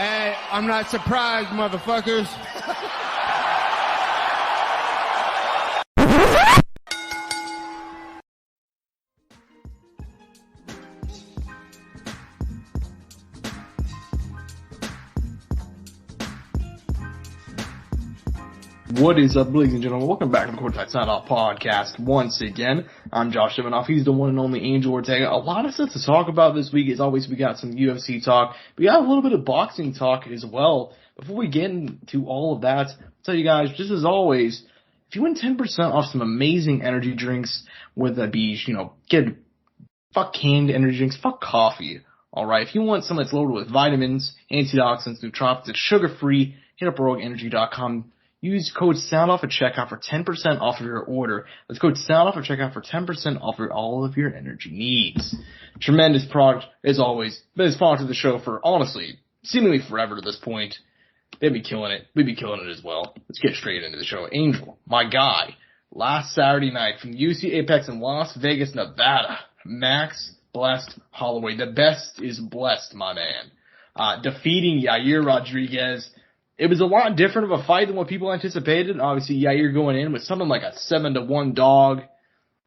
Hey, I'm not surprised, motherfuckers. What is up, ladies and gentlemen? Welcome back to the Courtside Soundoff podcast once again. I'm Josh Evanoff. He's the one and only Angel Ortega. A lot of stuff to talk about this week. As always, we got some UFC talk. We got a little bit of boxing talk as well. Before we get into all of that, I'll tell you guys, just as always, if you win 10% off some amazing energy drinks, whether that be, fuck canned energy drinks, fuck coffee. Alright, if you want something that's loaded with vitamins, antioxidants, nootropics, it's sugar-free, hit up RogueEnergy.com. Use code SOUNDOFF at checkout for 10% off of your order. That's code SOUNDOFF at checkout for 10% off of all of your energy needs. Tremendous product, as always. Been sponsored the show for, honestly, seemingly forever to this point. They'd be killing it. We'd be killing it as well. Let's get straight into the show. Angel, my guy, last Saturday night from UFC Apex in Las Vegas, Nevada, Max Blessed Holloway. The best is blessed, my man. Defeating Yair Rodriguez. It was a lot different of a fight than what people anticipated. Obviously, Yair going in with something like a 7-1 dog,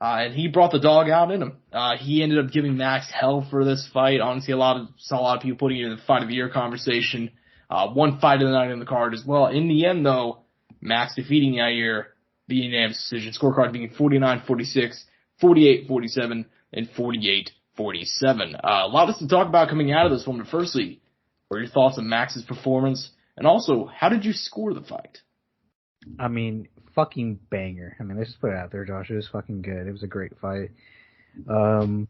and he brought the dog out in him. He ended up giving Max hell for this fight. Honestly, saw a lot of people putting it in the fight of the year conversation. One fight of the night on the card as well. In the end, though, Max defeating Yair via unanimous decision. Scorecard being 49-46, 48-47, and 48-47. A lot to talk about coming out of this one. But firstly, what are your thoughts on Max's performance? And also, how did you score the fight? I mean, fucking banger. I mean, let's just put it out there, Josh. It was fucking good. It was a great fight. And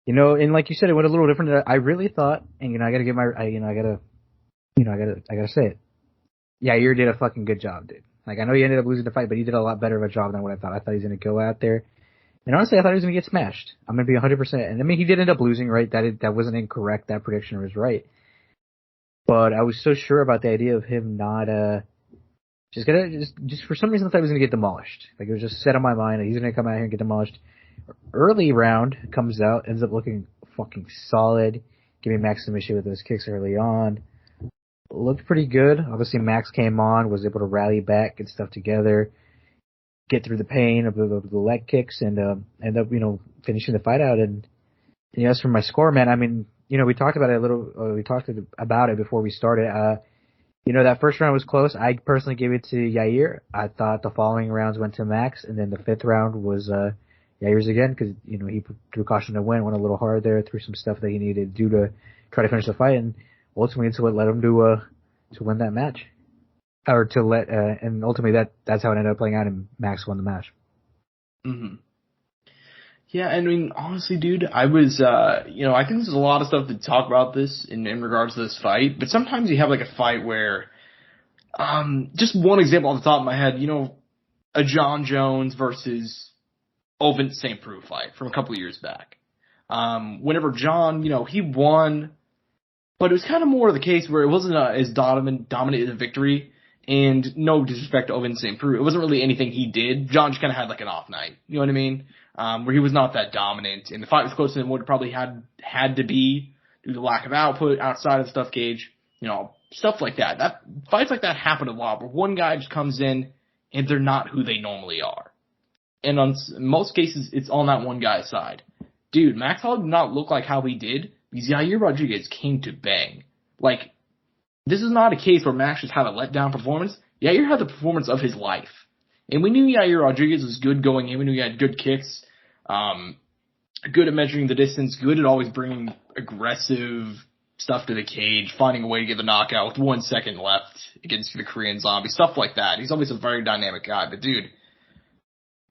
like you said, it went a little different. I really thought, and I gotta give I gotta say it. Yair did a fucking good job, dude. Like, I know he ended up losing the fight, but he did a lot better of a job than what I thought. I thought he was gonna go out there. And honestly, I thought he was gonna get smashed. I'm gonna be 100%. And I mean, he did end up losing, right? That wasn't incorrect. That prediction was right. But I was so sure about the idea of him not, just for some reason I thought he was going to get demolished. Like, it was just set on my mind that he's going to come out here and get demolished. Early round comes out, ends up looking fucking solid, giving Max some issue with those kicks early on. Looked pretty good. Obviously, Max came on, was able to rally back, get stuff together, get through the pain of the leg kicks, and end up, finishing the fight out. And as for my score, man, I mean, we talked about it a little. We talked about it before we started. That first round was close. I personally gave it to Yair. I thought the following rounds went to Max, and then the fifth round was Yair's again because he threw caution to win, went a little hard there, threw some stuff that he needed to do to try to finish the fight, and ultimately it's what led him to win that match, or and ultimately that's how it ended up playing out, and Max won the match. Mm-hmm. Yeah, I mean, honestly, dude, I was, I think there's a lot of stuff to talk about this in regards to this fight, but sometimes you have like a fight where, just one example off the top of my head, a John Jones versus Ovince St. Preux fight from a couple of years back. Whenever John, he won, but it was kind of more of the case where it wasn't as dominant a victory, and no disrespect to Ovince St. Preux, it wasn't really anything he did. John just kind of had like an off night, you know what I mean? Where he was not that dominant, and the fight was closer than what it probably had to be due to the lack of output outside of the stuff cage, stuff like that. Fights like that happen a lot, where one guy just comes in and they're not who they normally are. And in most cases, it's on that one guy's side. Dude, Max Holloway did not look like how he did because Yair Rodriguez came to bang. Like, this is not a case where Max just had a letdown performance. Yair had the performance of his life. And we knew Yair Rodriguez was good going in. We knew he had good kicks, good at measuring the distance, good at always bringing aggressive stuff to the cage, finding a way to get the knockout with 1 second left against the Korean Zombie, stuff like that. He's always a very dynamic guy. But, dude,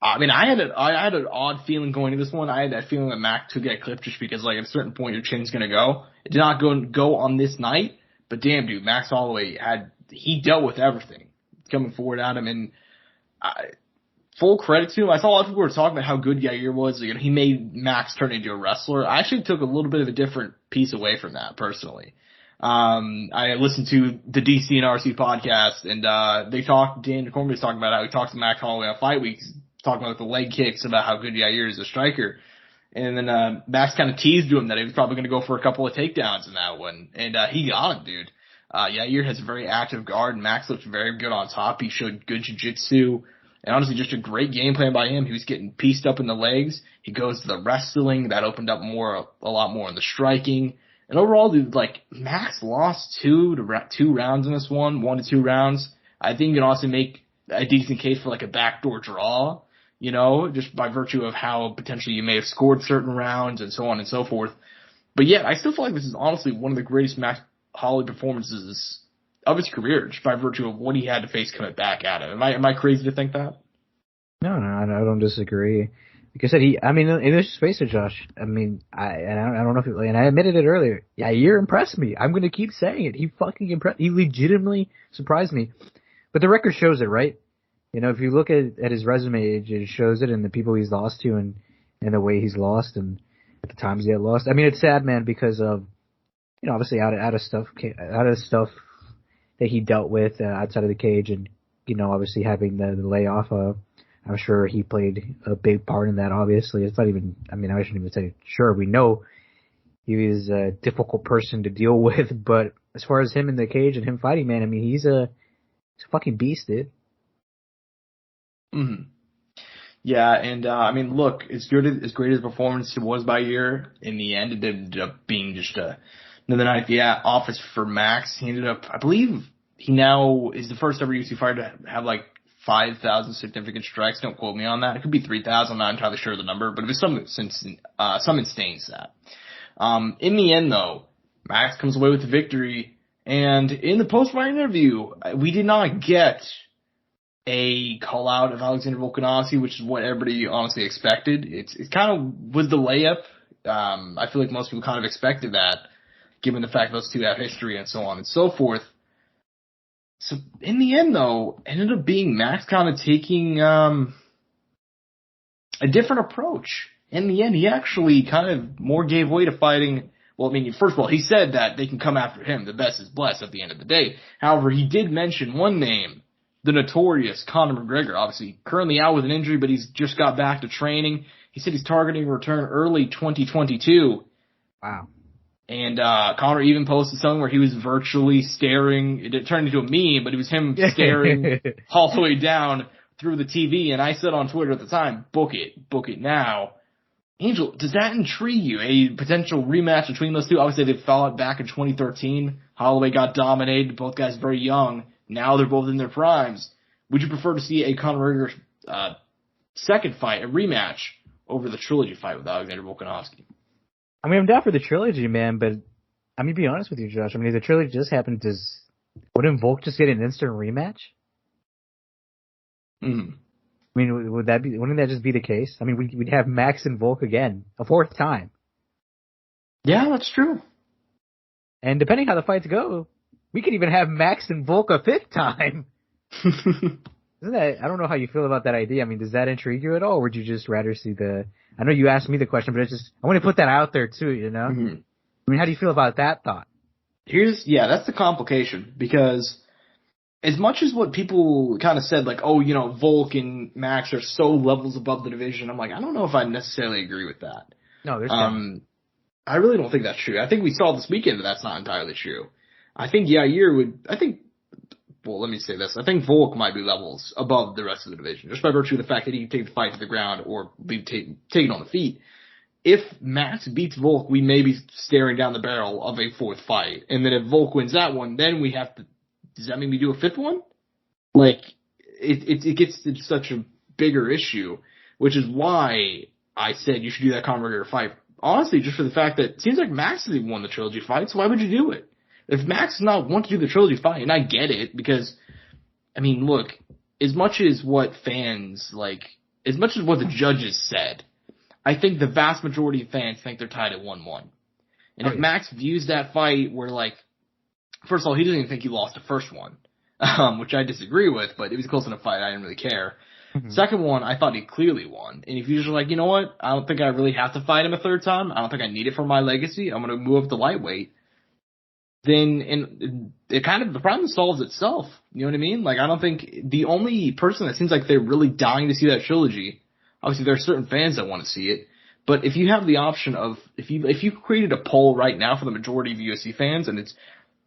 I mean, I had an odd feeling going into this one. I had that feeling that Max could get clipped just because, like, at a certain point your chin's going to go. It did not go on this night. But, damn, dude, Max Holloway he dealt with everything coming forward at him. And full credit to him. I saw a lot of people were talking about how good Yair was. He made Max turn into a wrestler. I actually took a little bit of a different piece away from that, personally. I listened to the DC and RC podcast, and Dan Cormier was talking about how he talks to Max Holloway on fight weeks, talking about the leg kicks, about how good Yair is a striker. And then Max kind of teased to him that he was probably going to go for a couple of takedowns in that one. And he got him, dude. Yair has a very active guard. Max looked very good on top. He showed good jiu-jitsu. And honestly, just a great game plan by him. He was getting pieced up in the legs. He goes to the wrestling. That opened up a lot more in the striking. And overall, dude, like, Max lost two rounds in this one to 2 rounds. I think you can also make a decent case for like a backdoor draw, you know, just by virtue of how potentially you may have scored certain rounds and so on and so forth. But yeah, I still feel like this is honestly one of the greatest Max Holloway performances of his career, just by virtue of what he had to face coming back at him. Am I crazy to think that? No, I don't disagree. Like I said, and let's just face it, Josh. I mean, I don't know if and I admitted it earlier. Yair impressed me. I'm going to keep saying it. He fucking impressed. He legitimately surprised me. But the record shows it, right? You know, if you look at his resume, it shows it, and the people he's lost to, and the way he's lost, and the times he had lost. I mean, it's sad, man, because of, you know, obviously out of stuff that he dealt with outside of the cage, and, you know, obviously having the layoff. I'm sure he played a big part in that. Obviously, it's not even. I mean, I shouldn't even say sure. We know he was a difficult person to deal with, but as far as him in the cage and him fighting, man, I mean, he's a fucking beast, dude. Mm-hmm. Yeah, and I mean, look, as great as the performance was by Yair, in the end, it ended up being just another night at the office for Max. He ended up, I believe, he now is the first ever UFC fighter to have like 5,000 significant strikes. Don't quote me on that. It could be 3,000. I'm not entirely sure of the number, but it was some insane stat. In the end, though, Max comes away with the victory. And in the post-fight interview, we did not get a call-out of Alexander Volkanovski, which is what everybody honestly expected. It kind of was the layup. I feel like most people kind of expected that, given the fact those two have history and so on and so forth. So in the end, though, it ended up being Max kind of taking a different approach. In the end, he actually kind of more gave way to fighting. Well, I mean, first of all, he said that they can come after him. The best is blessed at the end of the day. However, he did mention one name, the notorious Conor McGregor, obviously currently out with an injury, but he's just got back to training. He said he's targeting a return early 2022. Wow. And Conor even posted something where he was virtually staring. It turned into a meme, but it was him staring all the way down through the TV. And I said on Twitter at the time, book it now. Angel, does that intrigue you? A potential rematch between those two? Obviously, they fought back in 2013. Holloway got dominated. Both guys very young. Now they're both in their primes. Would you prefer to see a Conor McGregor second fight, a rematch, over the trilogy fight with Alexander Volkanovski? I mean, I'm down for the trilogy, man, but I mean, to be honest with you, Josh, I mean, if the trilogy just happened, wouldn't Volk just get an instant rematch? Mm-hmm. I mean, wouldn't that just be the case? I mean, we'd have Max and Volk again, a fourth time. Yeah, that's true. And depending how the fights go, we could even have Max and Volk a fifth time. Isn't that, I don't know how you feel about that idea. I mean, does that intrigue you at all, or would you just rather see I know you asked me the question, but I want to put that out there too, you know? Mm-hmm. I mean, how do you feel about that thought? That's the complication, because as much as what people kind of said, like, oh, you know, Volk and Max are so levels above the division, I'm like, I don't know if I necessarily agree with that. No, there's I really don't think that's true. I think we saw this weekend that that's not entirely true. I think let me say this. I think Volk might be levels above the rest of the division, just by virtue of the fact that he can take the fight to the ground or be taken on the feet. If Max beats Volk, we may be staring down the barrel of a fourth fight. And then if Volk wins that one, then we have to, does that mean we do a fifth one? Like, it gets to such a bigger issue, which is why I said you should do that Conor McGregor fight. Honestly, just for the fact that it seems like Max has won the trilogy fight, so why would you do it? If Max does not want to do the trilogy fight, and I get it, because, I mean, look, as much as what the judges said, I think the vast majority of fans think they're tied at 1-1. And if Max views that fight where, like, first of all, he doesn't even think he lost the first one, which I disagree with, but it was a close enough fight, I didn't really care. Mm-hmm. Second one, I thought he clearly won. And if you're just like, you know what, I don't think I really have to fight him a third time, I don't think I need it for my legacy, I'm going to move up to lightweight, then the problem solves itself. You know what I mean? Like, I don't think the only person that seems like they're really dying to see that trilogy, obviously there are certain fans that want to see it, but if you have the option of, if you created a poll right now for the majority of UFC fans, and it's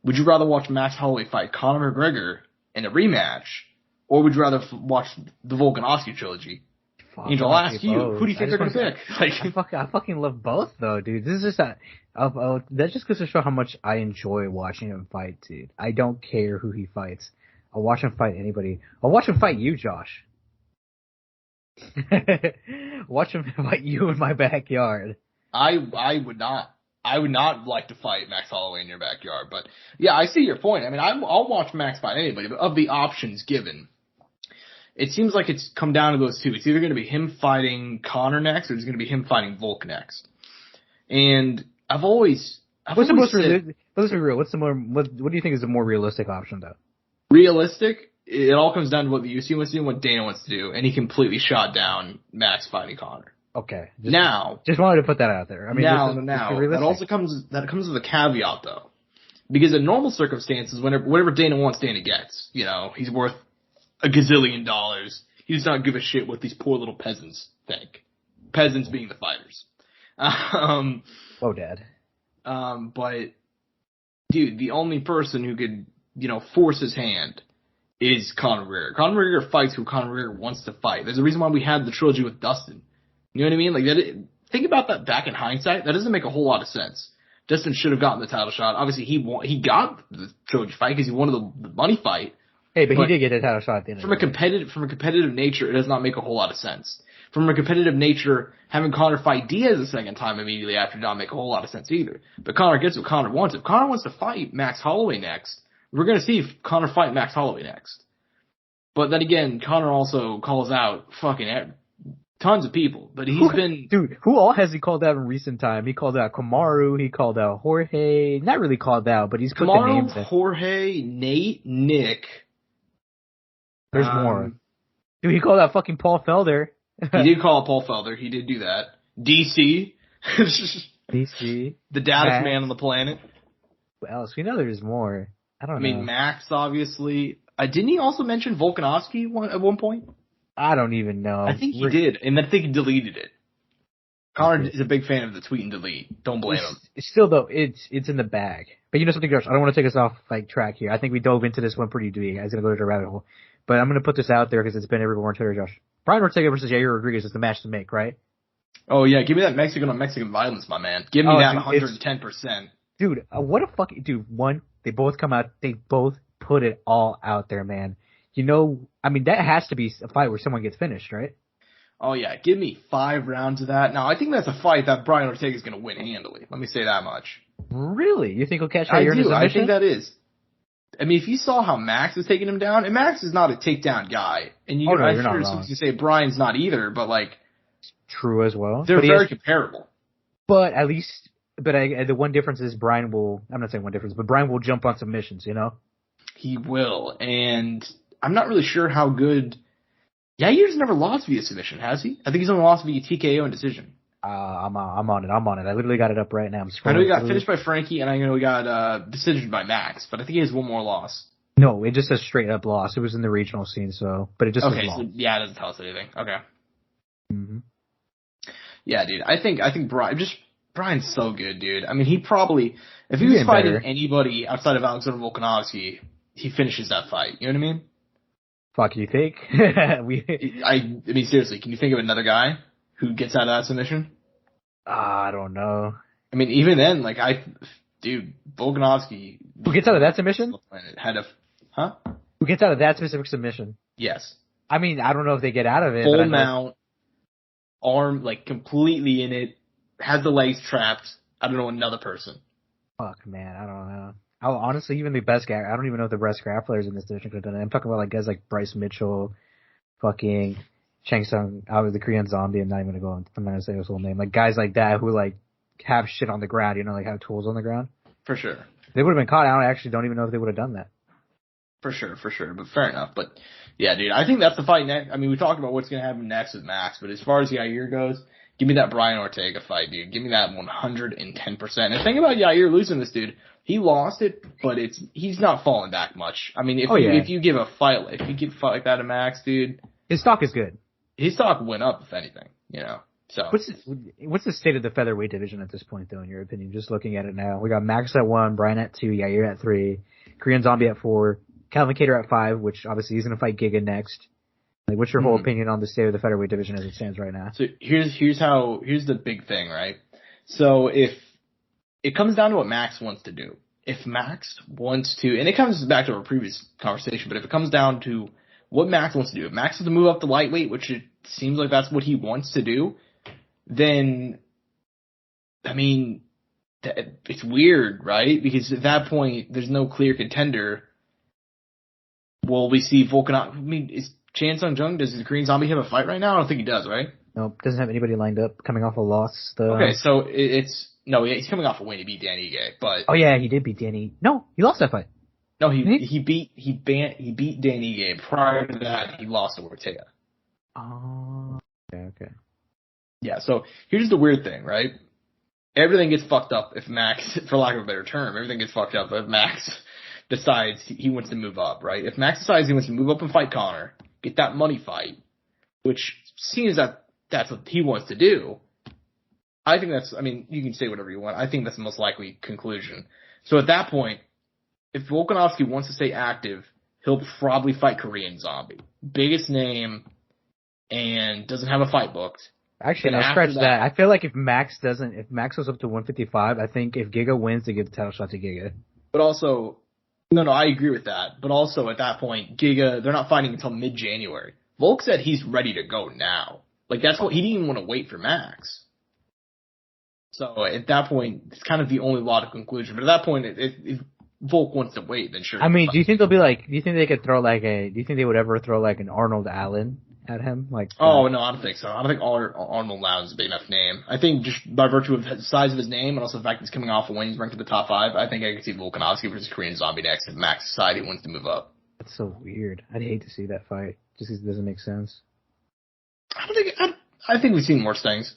would you rather watch Max Holloway fight Conor McGregor in a rematch, or would you rather watch the Volkanovski trilogy? Angel, I'll ask you, who do you think they're going to pick? I fucking love both, though, dude. This is just that just goes to show how much I enjoy watching him fight, dude. I don't care who he fights. I'll watch him fight anybody. I'll watch him fight you, Josh. Watch him fight you in my backyard. I would not. I would not like to fight Max Holloway in your backyard, but yeah, I see your point. I mean, I'll watch Max fight anybody, but of the options given, it seems like it's come down to those two. It's either going to be him fighting Conor next, or it's going to be him fighting Volk next. And let's be real. What do you think is the more realistic option, though? Realistic? It all comes down to what the UFC wants to do and what Dana wants to do, and he completely shot down Max fighting Conor. Okay. Just wanted to put that out there. I mean, that also comes with a caveat, though, because in normal circumstances, whatever Dana wants, Dana gets. You know, he's worth $1 gazillion. He does not give a shit what these poor little peasants think. Peasants being the fighters. Dad. But dude, the only person who could, force his hand is Conor McGregor. Conor McGregor fights who Conor McGregor wants to fight. There's a reason why we had the trilogy with Dustin. You know what I mean? Like think about that back in hindsight. That doesn't make a whole lot of sense. Dustin should have gotten the title shot. Obviously, he got the trilogy fight because he wanted the money fight. Hey, but he did get a title shot at the end. From a competitive nature, it does not make a whole lot of sense. From a competitive nature, having Conor fight Diaz a second time immediately after did not make a whole lot of sense either. But Conor gets what Conor wants. If Conor wants to fight Max Holloway next, we're going to see if Conor fight Max Holloway next. But then again, Conor also calls out fucking tons of people. But dude, who all has he called out in recent time? He called out Kamaru, he called out Jorge. Not really called out, but he's put the names in. Jorge, Nate, Nick. There's more. Dude, he called out fucking Paul Felder. He did call out Paul Felder. He did do that. DC. DC. The daddest man on the planet. Who else? We know there's more. I mean, Max, obviously. Didn't he also mention Volkanovski at one point? I don't even know. I think he did, and I think he deleted it. Conor is a big fan of the tweet and delete. Don't blame him. Still, though, it's in the bag. But you know something, Josh? I don't want to take us off track here. I think we dove into this one pretty deep. I was going to go to a rabbit hole. But I'm going to put this out there because it's been everywhere on Twitter, Josh. Brian Ortega versus Yair Rodriguez is the match to make, right? Oh, yeah. Give me that Mexican on Mexican violence, my man. Give me that 110%. Dude, what a fucking... Dude, one, they both come out. They both put it all out there, man. That has to be a fight where someone gets finished, right? Oh, yeah. Give me 5 rounds of that. Now, I think that's a fight that Brian Ortega is going to win handily. Let me say that much. Really? You think he'll catch Yair in a submission? I think that is. I mean, if you saw how Max was taking him down, and Max is not a takedown guy, and I'm sure something to say Brian's not either, but true as well. They're very comparable. But at least, the one difference is Brian will. I'm not saying one difference, but Brian will jump on submissions. He will, and I'm not really sure how good. Yair's never lost via submission, has he? I think he's only lost via TKO and decision. I'm on it. I literally got it up right now. I know he got finished by Frankie, and I know he got decision by Max, but I think he has one more loss. No, it just says straight up loss. It was in the regional scene, but it just says loss. So, it doesn't tell us anything. Okay. Mm-hmm. Yeah, dude. I think Brian's so good, dude. I mean, he probably, if he was fighting anybody outside of Alexander Volkanovski, he finishes that fight. You know what I mean? Fuck, you think? I mean, seriously, can you think of another guy who gets out of that submission? I don't know. I mean, even then, Volkanovski. Who gets out of that submission? Who gets out of that specific submission? Yes. I mean, I don't know if they get out of it. Full mount, arm, completely in it, has the legs trapped. I don't know another person. Fuck, man, I don't know. Honestly, even the best guy, I don't even know if the best grapplers in this division could have done it. I'm talking about guys like Bryce Mitchell, fucking Chang Sung, the Korean Zombie. I'm not even gonna I'm not gonna say his whole name. Guys like that who have shit on the ground, have tools on the ground. For sure. They would have been caught. I actually don't even know if they would have done that. For sure. But fair enough. But yeah, dude, I think that's the fight next. I mean, we talked about what's gonna happen next with Max, but as far as Yair goes, give me that Brian Ortega fight, dude. Give me that 110%. And the thing about Yair losing this, dude, he lost it, but he's not falling back much. I mean, if you give a fight like that to Max, dude, his stock is good. His stock went up, if anything, So what's the state of the featherweight division at this point, though, in your opinion? Just looking at it now, we got Max at 1, Brian at 2, Yair at 3, Korean Zombie at 4, Calvin Kattar at 5, which obviously he's going to fight Giga next. Like, what's your whole opinion on the state of the featherweight division as it stands right now? So here's the big thing, right? So if it comes down to what Max wants to do, if Max wants to, and it comes back to our previous conversation, but if it comes down to what Max wants to do, if Max wants to move up to lightweight, which it seems like that's what he wants to do, then, I mean, it's weird, right? Because at that point, there's no clear contender. Will we see Volkanov? I mean, is Chan Sung Jung, does the Korean Zombie have a fight right now? I don't think he does, right? Nope, doesn't have anybody lined up coming off a loss. Okay, so he's coming off a win. He beat Dan Ige, but oh yeah, he did beat Danny. No, he lost that fight. No, he beat Dan Ige. Prior to that, he lost to Ortega. Oh, okay. Yeah, so here's the weird thing, right? Everything gets fucked up if Max, for lack of a better term, everything gets fucked up if Max decides he wants to move up, right? If Max decides he wants to move up and fight Conor, get that money fight, which seems that that's what he wants to do, I think that's, I mean, you can say whatever you want. I think that's the most likely conclusion. So at that point, if Volkanovski wants to stay active, he'll probably fight Korean Zombie. Biggest name and doesn't have a fight booked. Actually, no, scratch that. I feel like if Max goes up to 155, I think if Giga wins, they give the title shot to Giga. But also, no, I agree with that. But also at that point, Giga, they're not fighting until mid-January. Volk said he's ready to go now. Like, that's what, he didn't even want to wait for Max. So at that point, it's kind of the only logical conclusion. But at that point, if Volk wants to wait, then sure. I mean, do you think they could throw do you think they would ever throw like an Arnold Allen at him? Like, oh, no, I don't think so. I don't think Arnold Allen's a big enough name. I think just by virtue of the size of his name and also the fact that he's coming off a win, he's ranked in the top 5, I think I could see Volkanovski versus Korean Zombie next if Max decided he wants to move up. That's so weird. I'd hate to see that fight. Just because it doesn't make sense. I think we've seen worse things.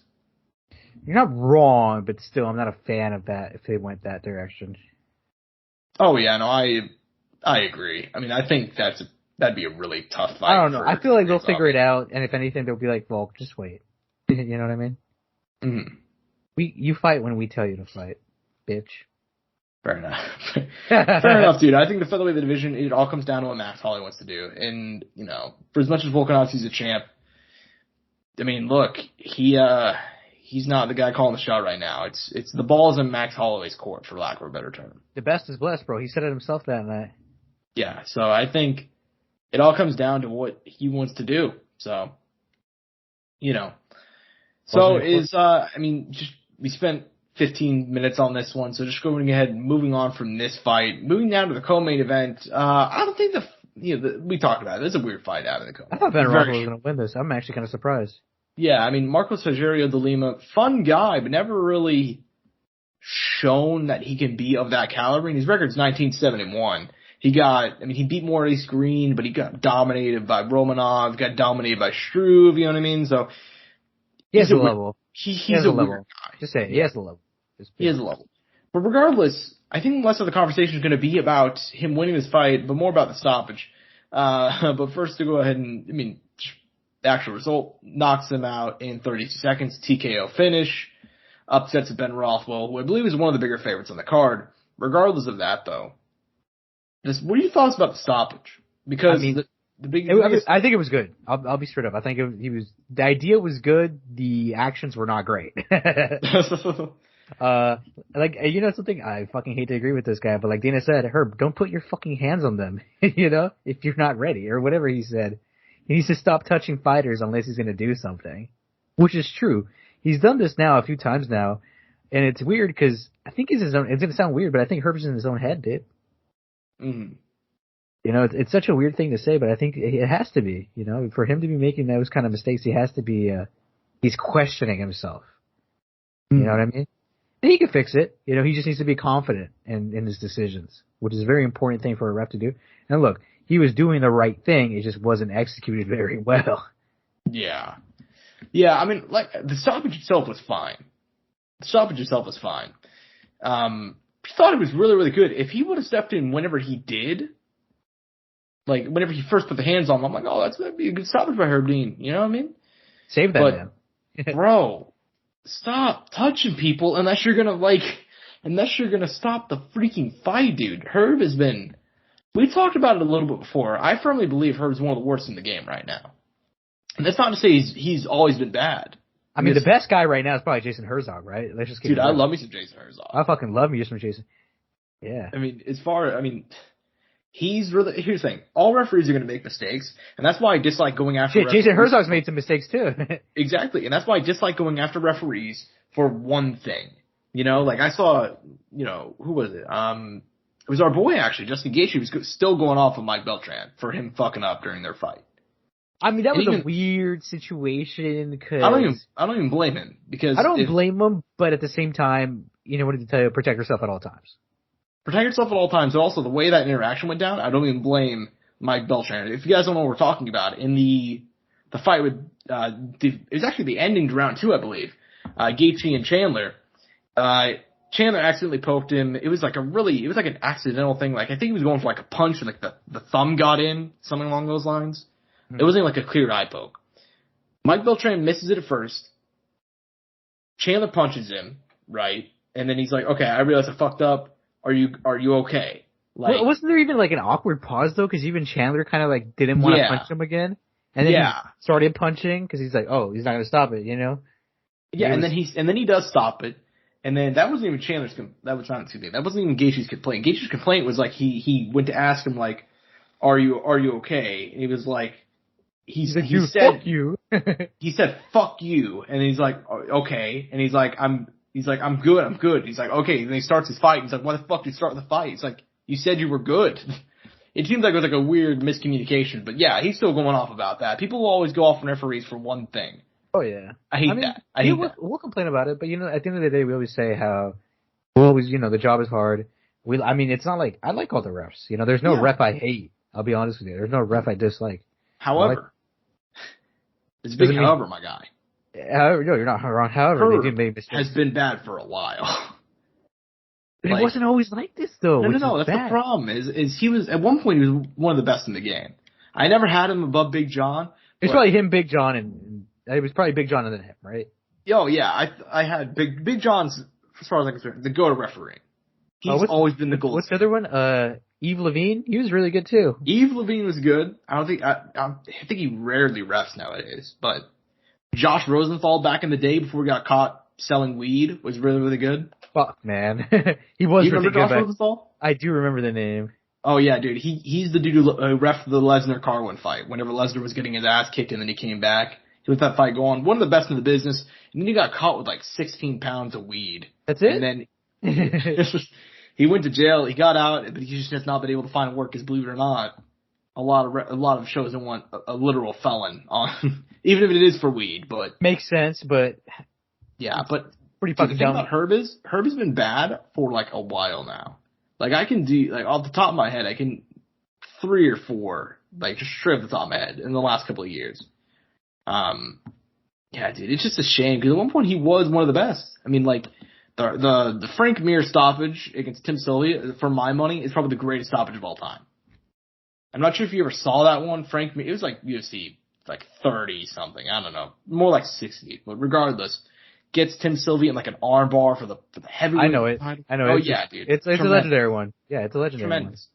You're not wrong, but still, I'm not a fan of that if they went that direction. Oh, yeah, no, I agree. I mean, I think that'd be a really tough fight. I don't know. I feel like they'll figure it out, and if anything, they'll be like, Volk, just wait. You know what I mean? Mm-hmm. You fight when we tell you to fight, bitch. Fair enough. Fair enough, dude. I think the featherweight division, it all comes down to what Max Holloway wants to do. And, you know, for as much as Volkanovski's a champ, I mean, look, he's not the guy calling the shot right now. It's the ball's in Max Holloway's court, for lack of a better term. The best is blessed, bro. He said it himself that night. Yeah, so I think it all comes down to what he wants to do. So, you know. So we spent 15 minutes on this one, so just going ahead and moving on from this fight. Moving down to the co-main event, I don't think we talked about it. There's a weird fight out of the co-main. I thought Venezuela was going to win this. I'm actually kind of surprised. Yeah, I mean, Marcos Rogerio de Lima, fun guy, but never really shown that he can be of that caliber. And his record's 19-7-1. He beat Maurice Green, but he got dominated by Romanov, got dominated by Struve, you know what I mean? So he has a level. He's a level guy. Just say it. He has a level. He has a level. But regardless, I think less of the conversation is going to be about him winning this fight, but more about the stoppage. But first to go ahead and, the actual result knocks him out in 32 seconds, TKO finish, upsets Ben Rothwell, who I believe is one of the bigger favorites on the card. Regardless of that, though, what are your thoughts about the stoppage? Because I think it was good. I'll be straight up. I think the idea was good. The actions were not great. Something, I fucking hate to agree with this guy, but like Dana said, Herb, don't put your fucking hands on them, if you're not ready, or whatever he said. He needs to stop touching fighters unless he's going to do something, which is true. He's done this now a few times now, and it's weird because I think it's going to sound weird, but I think Herb's in his own head, dude. Mm. It's such a weird thing to say, but I think it has to be, for him to be making those kind of mistakes, he has to be, he's questioning himself. You know what I mean? And he can fix it. He just needs to be confident in his decisions, which is a very important thing for a ref to do. And look, he was doing the right thing. It just wasn't executed very well. Yeah. Yeah, the stoppage itself was fine. I thought it was really, really good. If he would have stepped in whenever he did, like whenever he first put the hands on him, I'm like, oh, that'd be a good stoppage by Herb Dean. You know what I mean? Save that man. bro, stop touching people unless you're gonna stop the freaking fight, dude. Herb has been. We talked about it a little bit before. I firmly believe Herb's one of the worst in the game right now. And that's not to say he's always been bad. I mean, the best guy right now is probably Jason Herzog, right? Let's just dude, I love me some Jason Herzog. I fucking love me some Jason. Yeah. I mean, he's really, here's the thing. All referees are going to make mistakes, and that's why I dislike going after referees. Jason Herzog's made some mistakes too. Exactly, and that's why I dislike going after referees for one thing. You know, like I saw, who was it? It was our boy, actually, Justin Gaethje, was still going off of Mike Beltran for him fucking up during their fight. I mean, that was a weird situation because I don't even blame him because I don't blame him, but at the same time, what did he tell you? Protect yourself at all times. Protect yourself at all times. But also, the way that interaction went down, I don't even blame Mike Beltran. If you guys don't know what we're talking about, in the fight with it was actually the ending to round 2, I believe. Gaethje and Chandler. Chandler accidentally poked him. It was like an accidental thing. Like I think he was going for like a punch and like the thumb got in, something along those lines. It wasn't like a clear eye poke. Mike Beltran misses it at first. Chandler punches him, right? And then he's like, okay, I realize I fucked up. Are you okay? Like, wasn't there even like an awkward pause though? Cause even Chandler kind of like didn't want to punch him again. And then he started punching cause he's like, oh, he's not going to stop it, Yeah. And then he does stop it. And then that wasn't even that wasn't even Gaethje's complaint. Gaethje's complaint was like, he went to ask him like, are you okay? And he was like, he said, fuck you. He said, fuck you. And he's like, okay. And he's like, I'm good. He's like, okay. And then he starts his fight. He's like, why the fuck did you start the fight? It's like, you said you were good. It seems like it was like a weird miscommunication, but yeah, he's still going off about that. People will always go off on referees for one thing. Oh yeah. I hate that. We'll complain about it, but at the end of the day, we always say how, the job is hard. It's not like, I like all the refs. There's no ref I hate. I'll be honest with you. There's no ref I dislike. However, it's a big however, my guy. However, no, you're not wrong. However, they did make mistakes. Has been bad for a while. But it wasn't always like this, though. No, that's the problem. Is he was, at one point, he was one of the best in the game. I never had him above Big John. It's probably him, Big John, and it was probably Big John and then him, right? Oh, yeah. I had Big John's, as far as I'm concerned, the go-to referee. He's always been the gold. What's the other one? Yves Levine? He was really good, too. Yves Levine was good. I think he rarely refs nowadays, but Josh Rosenthal back in the day before he got caught selling weed was really, really good. Fuck, man. He was really good. Josh Rosenthal? I do remember the name. Oh, yeah, dude. He's the dude who ref the Lesnar-Carwin fight. Whenever Lesnar was getting his ass kicked and then he came back. He let that fight go on. One of the best in the business. And then he got caught with like 16 pounds of weed. That's it? And then he went to jail. He got out, but he's just not been able to find work because, believe it or not, a lot of shows don't want a literal felon on, even if it is for weed. But makes sense, but yeah, but pretty fucking dumb. The thing about Herb has been bad for like a while now. Like I can do off the top of my head, I can 3 or 4 just straight off the top of my head in the last couple of years. Yeah, dude, it's just a shame because at one point he was one of the best. I mean, like the Frank Mir stoppage against Tim Sylvia, for my money, is probably the greatest stoppage of all time. I'm not sure if you ever saw that one, Frank Mir. It was like UFC 30 something. I don't know, more like 60. But regardless, gets Tim Sylvia in like an arm bar for the heavyweight. I know it. Oh yeah, dude. It's a legendary one. Yeah, it's a legendary Tremendous.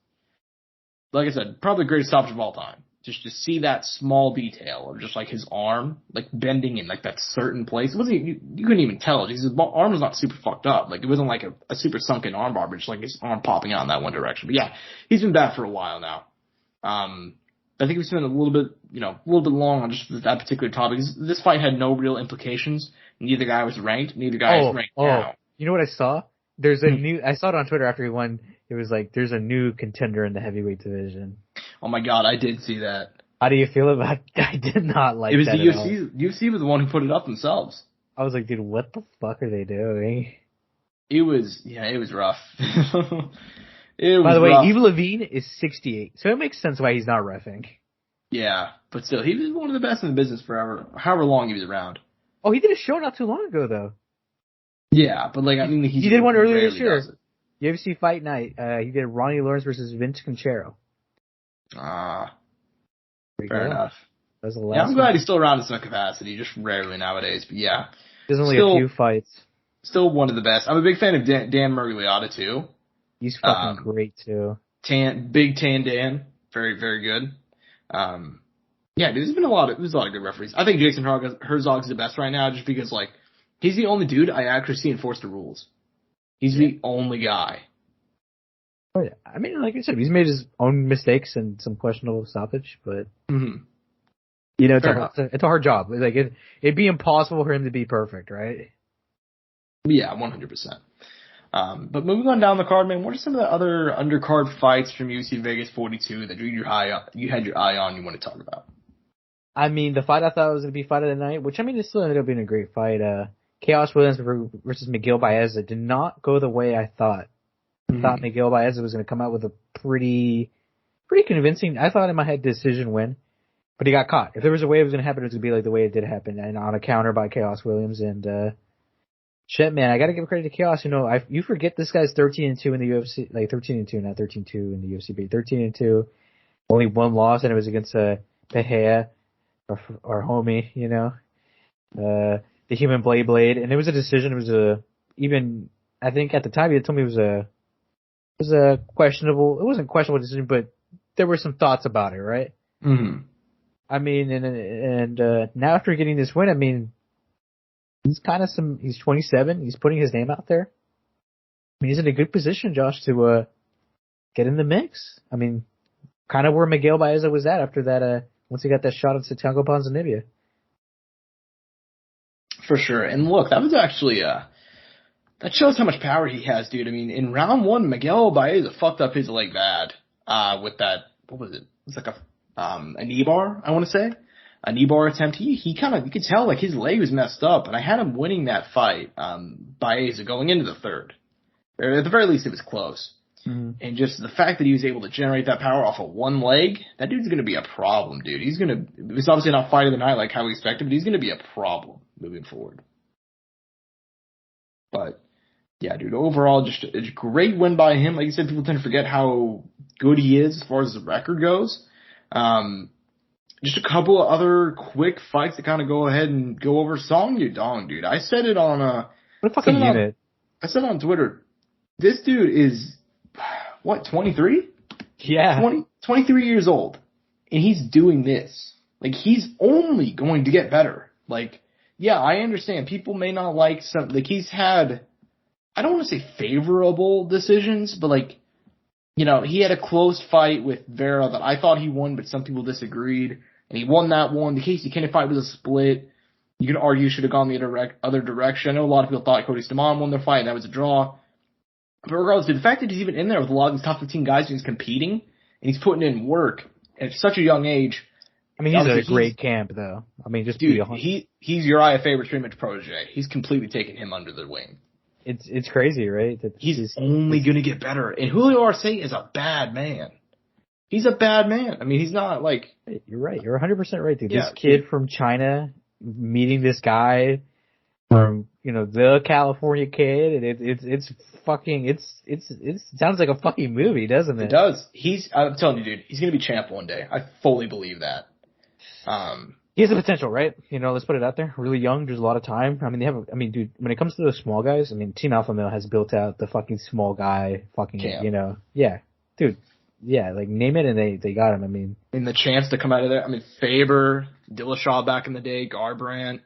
Like I said, probably the greatest stoppage of all time. Just to see that small detail of just like his arm, like bending in like that certain place. It wasn't, you couldn't even tell. His arm was not super fucked up. Like it wasn't like a super sunken arm bar, but just like his arm popping out in that one direction. But yeah, he's been bad for a while now. I think we spent a little bit long on just that particular topic. This fight had no real implications. Neither guy was ranked. Neither guy is ranked now. You know what I saw? There's I saw it on Twitter after he won. It was like, there's a new contender in the heavyweight division. Oh my god, I did see that. How do you feel about it? I did not like that. It was the UFC. UFC was the one who put it up themselves. I was like, dude, what the fuck are they doing? It was rough. By the way, Yves Levine is 68, so it makes sense why he's not reffing. Yeah, but still, he was one of the best in the business forever, however long he was around. Oh, he did a show not too long ago, though. Yeah, but he did one earlier this year. UFC Fight Night. He did Ronnie Lawrence versus Vince Conchero. Fair enough. That's the last. Yeah, I'm glad he's still around in some capacity, just rarely nowadays. But yeah, There's only a few fights. Still one of the best. I'm a big fan of Dan Miragliotta too. He's fucking great too. Big Tan Dan, very very good. Yeah, dude, there's a lot of good referees. I think Jason Herzog's the best right now, just because like he's the only dude I actually see enforce the rules. He's the only guy. Oh, yeah. I mean, like I said, he's made his own mistakes and some questionable stoppage, but you know, it's a hard job. Like it'd be impossible for him to be perfect, right? Yeah, 100%. But moving on down the card, man, what are some of the other undercard fights from UFC Vegas 42 that you had your eye on you want to talk about? I mean, the fight I thought was going to be fight of the night, which I mean, it still ended up being a great fight. Chaos Williams versus Miguel Baez. It did not go the way I thought. I thought Miguel Baez was going to come out with a pretty convincing, I thought in my head, decision win. But he got caught. If there was a way it was going to happen, it was going to be like the way it did happen, and on a counter by Chaos Williams. And shit, man, I got to give credit to Chaos. You know, you forget this guy's 13-2 in the UFC, like 13-2, not 13-2 in the UFC, but 13-2. Only one loss, and it was against Pejea, our homie. You know, the human blade, and it was a decision. It was even I think at the time he had told me it was a questionable. It wasn't a questionable decision, but there were some thoughts about it, right? Mm-hmm. I mean, and now after getting this win, I mean, he's 27. He's putting his name out there. I mean, he's in a good position, Josh, to get in the mix. I mean, kind of where Miguel Baeza was at after that. Once he got that shot at Santiago Ponzinibbio. For sure. And look, that was actually that shows how much power he has, dude. I mean, in round one, Miguel Baeza fucked up his leg bad with that. What was it? It was like a knee bar, I want to say. A knee bar attempt. He kind of, you could tell like his leg was messed up, and I had him winning that fight, Baeza, going into the third. Or at the very least, it was close. Mm-hmm. And just the fact that he was able to generate that power off of one leg, that dude's going to be a problem, dude. It's obviously not fight of the night like how we expected, but he's going to be a problem moving forward. But, yeah, dude, overall, just a great win by him. Like you said, people tend to forget how good he is as far as the record goes. Just a couple of other quick fights to kind of go ahead and go over Song Yadong, dude. I said it on what a fucking unit. I said on Twitter, this dude is, 23? Yeah. 23 years old. And he's doing this. Like, he's only going to get better. Like, yeah, I understand. People may not like like, he's had, I don't want to say favorable decisions, but like, you know, he had a close fight with Vera that I thought he won, but some people disagreed. And he won that one. The Casey Kennedy fight was a split. You could argue he should have gone the other direction. I know a lot of people thought Cody Stamann won their fight, and that was a draw. But regardless, the fact that he's even in there with a lot of these top 15 guys and he's competing, and he's putting in work at such a young age. I mean, he's at a great camp, though. I mean, just dude, he's Uriah Faber's pretty much protege. He's completely taken him under the wing. It's crazy, right? He's only going to get better. And Julio Arce is a bad man. He's a bad man. I mean, he's not like... You're right. You're 100% right, dude. Yeah, this kid from China meeting this guy from, you know, the California kid, and it's fucking, it sounds like a fucking movie, doesn't it? It does. I'm telling you, dude, he's going to be champ one day. I fully believe that. He has the potential, right? You know, let's put it out there. Really young, there's a lot of time. I mean, dude, when it comes to the small guys, I mean, Team Alpha Male has built out the fucking small guy, fucking, camp. You know, yeah, dude, yeah, like name it and they got him. I mean, and the chance to come out of there. I mean, Faber, Dillashaw back in the day, Garbrandt.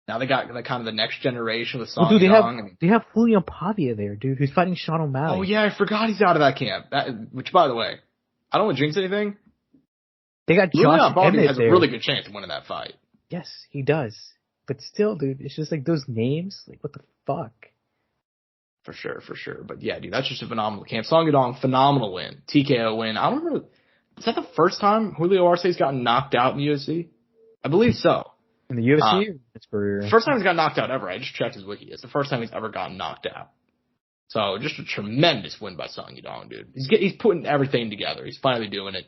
Now they got like kind of the next generation with Song Yadong. They have Julian Pavia there, dude, who's fighting Sean O'Malley. Oh yeah, I forgot he's out of that camp. Which, by the way, I don't want to jinx anything. They got Josh Emmett has there. a really good chance of winning that fight. Yes, he does. But still, dude, it's just like those names. Like, what the fuck? For sure. But yeah, dude, that's just a phenomenal camp. Song Yadong, phenomenal win. TKO win. I don't remember. Is that the first time Julio Arce's gotten knocked out in the UFC? I believe so. In the UFC? His career. First time he's got knocked out ever. I just checked his wiki. It's the first time he's ever gotten knocked out. So just a tremendous win by Song Yadong, dude. He's putting everything together. He's finally doing it.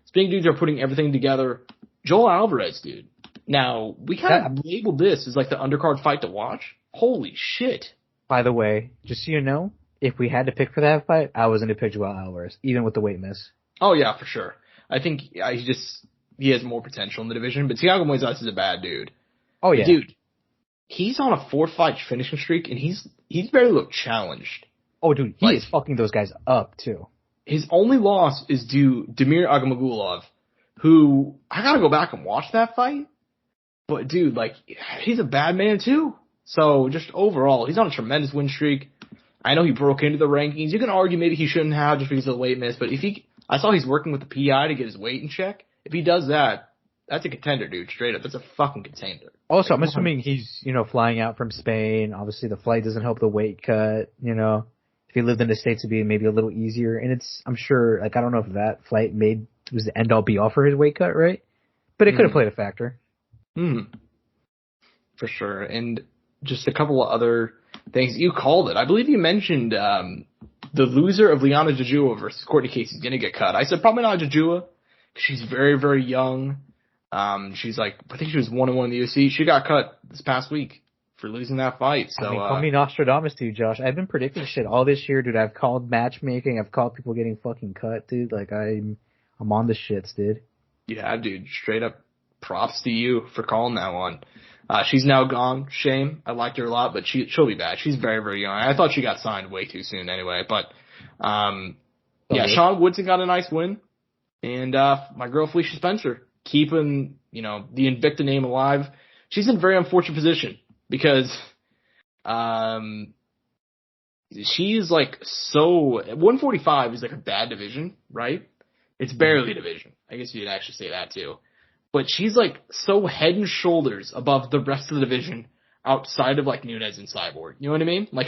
Speaking dudes are putting everything together. Joel Alvarez, dude. Now, we kind of labeled this as like the undercard fight to watch. Holy shit. By the way, just so you know, if we had to pick for that fight, I was going to pick Joel Alvarez, even with the weight miss. Oh, yeah, for sure. I think he's he has more potential in the division, but Thiago Moises is a bad dude. Oh yeah, dude, he's on a 4-fight finishing streak, and he's barely looked challenged. Oh dude, he is fucking those guys up too. His only loss is due Damir Aghamagulov, who I gotta go back and watch that fight. But dude, like, he's a bad man too. So just overall, he's on a tremendous win streak. I know he broke into the rankings. You can argue maybe he shouldn't have just because of the weight miss, but I saw he's working with the PI to get his weight in check. If he does that, that's a contender, dude. Straight up, that's a fucking contender. Also, I'm assuming he's, flying out from Spain. Obviously, the flight doesn't help the weight cut. If he lived in the States, it'd be maybe a little easier. And I'm sure, like, I don't know if that flight was the end all be all for his weight cut, right? But it could have played a factor. For sure. And just a couple of other things. You called it. I believe you mentioned the loser of Liana Jajua versus Courtney Casey is going to get cut. I said probably not Jajua. She's very, very young. She's like, I think she was 1-1 in the UFC. She got cut this past week for losing that fight. So, call me Nostradamus to you, Josh. I've been predicting shit all this year, dude. I've called matchmaking. I've called people getting fucking cut, dude. Like, I'm on the shits, dude. Yeah, dude. Straight up props to you for calling that one. She's now gone. Shame. I liked her a lot, but she'll be back. She's very, very young. I thought she got signed way too soon anyway. But, Sean Woodson got a nice win. And my girl Felicia Spencer keeping, the Invicta name alive. She's in a very unfortunate position because she's like 145 is like a bad division, right? It's barely a division. I guess you'd actually say that too. But she's like so head and shoulders above the rest of the division outside of like Nunes and Cyborg. You know what I mean? Like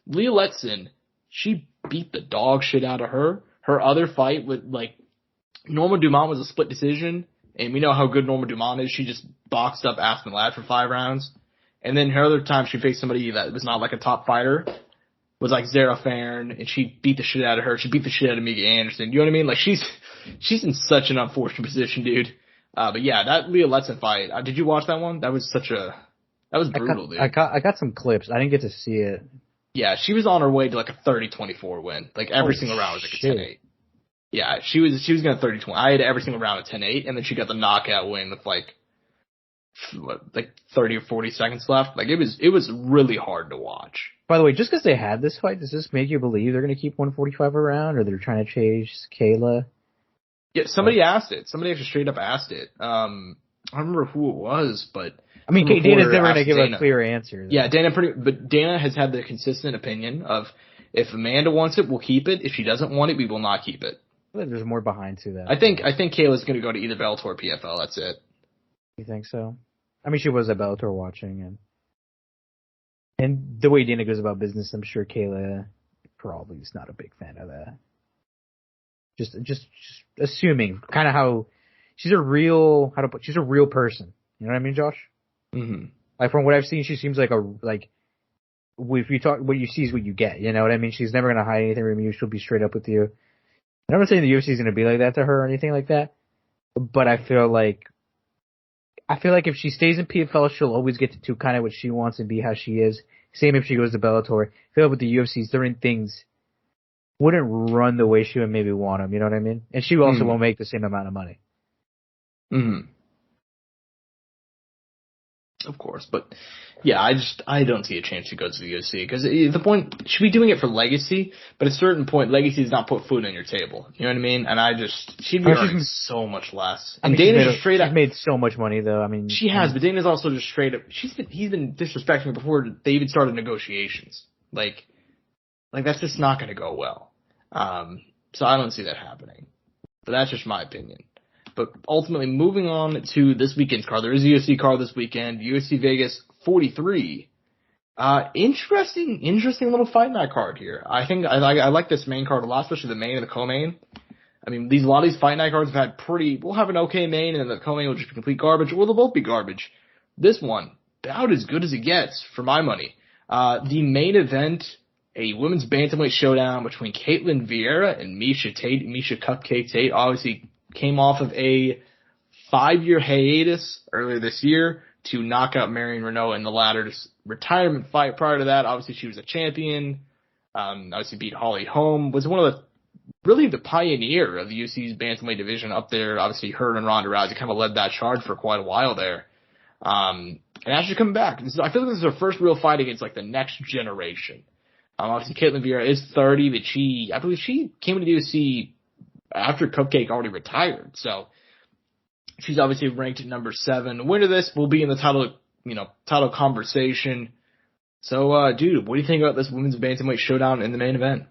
Leah Letson, she beat the dog shit out of her. Her other fight with like Norma Dumont was a split decision, and we know how good Norma Dumont is. She just boxed up Aspen Ladd for 5 rounds. And then her other time she faced somebody that was not like a top fighter was like Zara Farn, and she beat the shit out of her. She beat the shit out of Mika Anderson. You know what I mean? Like she's in such an unfortunate position, dude. But yeah, that Leah Letson fight. Did you watch that one? That was brutal, dude. I got some clips. I didn't get to see it. Yeah, she was on her way to like a 30-24 win. Like every single round was like a 10-8. Yeah, she was gonna 30-20. I had every single round at 10-8, and then she got the knockout win with like 30 or 40 seconds left. Like it was really hard to watch. By the way, just because they had this fight, does this make you believe they're gonna keep 145 around, or they're trying to change Kayla? Yeah, somebody asked it. Somebody actually straight up asked it. I don't remember who it was, but I mean, Dana's never gonna give a clear answer. Though. Yeah, but Dana has had the consistent opinion of if Amanda wants it, we'll keep it. If she doesn't want it, we will not keep it. There's more behind to that. I think Kayla's going to go to either Bellator or PFL. That's it. You think so? I mean, she was at Bellator watching, and the way Dana goes about business, I'm sure Kayla probably is not a big fan of that. Just assuming kind of how she's a real person. You know what I mean, Josh? Mm-hmm. Like from what I've seen, she seems like if you talk, what you see is what you get. You know what I mean? She's never gonna hide anything from you. She'll be straight up with you. I'm not saying the UFC is going to be like that to her or anything like that, but I feel like if she stays in PFL, she'll always get to do kind of what she wants and be how she is. Same if she goes to Bellator. I feel like with the UFC, certain things wouldn't run the way she would maybe want them, you know what I mean? And she also won't make the same amount of money. Mm-hmm. Of course, but yeah, I don't see a chance to go to the UFC because the point should be doing it for legacy, but at a certain point, legacy does not put food on your table. You know what I mean? And she'd be earning so much less. And Dana's just straight up. She's made so much money though. I mean, she has, but Dana's also just straight up. He's been disrespecting her before they even started negotiations. Like that's just not going to go well. So I don't see that happening. But that's just my opinion. But ultimately, moving on to this weekend's card, there is a UFC card this weekend, UFC Vegas 43. Interesting little fight night card here. I think I like this main card a lot, especially the main and the co-main. I mean, a lot of these fight night cards have had we'll have an okay main, and then the co-main will just be complete garbage, or they'll both be garbage. This one, about as good as it gets, for my money. The main event, a women's bantamweight showdown between Caitlyn Vieira and Miesha Tate. Miesha Cupcake Tate obviously came off of a 5-year hiatus earlier this year to knock out Marion Renault in the latter's retirement fight. Prior to that, obviously she was a champion. Obviously beat Holly Holm. Was one of the really the pioneer of the UFC's Bantamweight division up there. Obviously, her and Ronda Rousey kind of led that charge for quite a while there. And now she's coming back. I feel like this is her first real fight against, like, the next generation. Obviously, Caitlyn Vieira is 30, but I believe she came into the UFC after Cupcake already retired. So she's obviously ranked at number 7. The winner of this will be in the title conversation. So, dude, what do you think about this women's bantamweight showdown in the main event?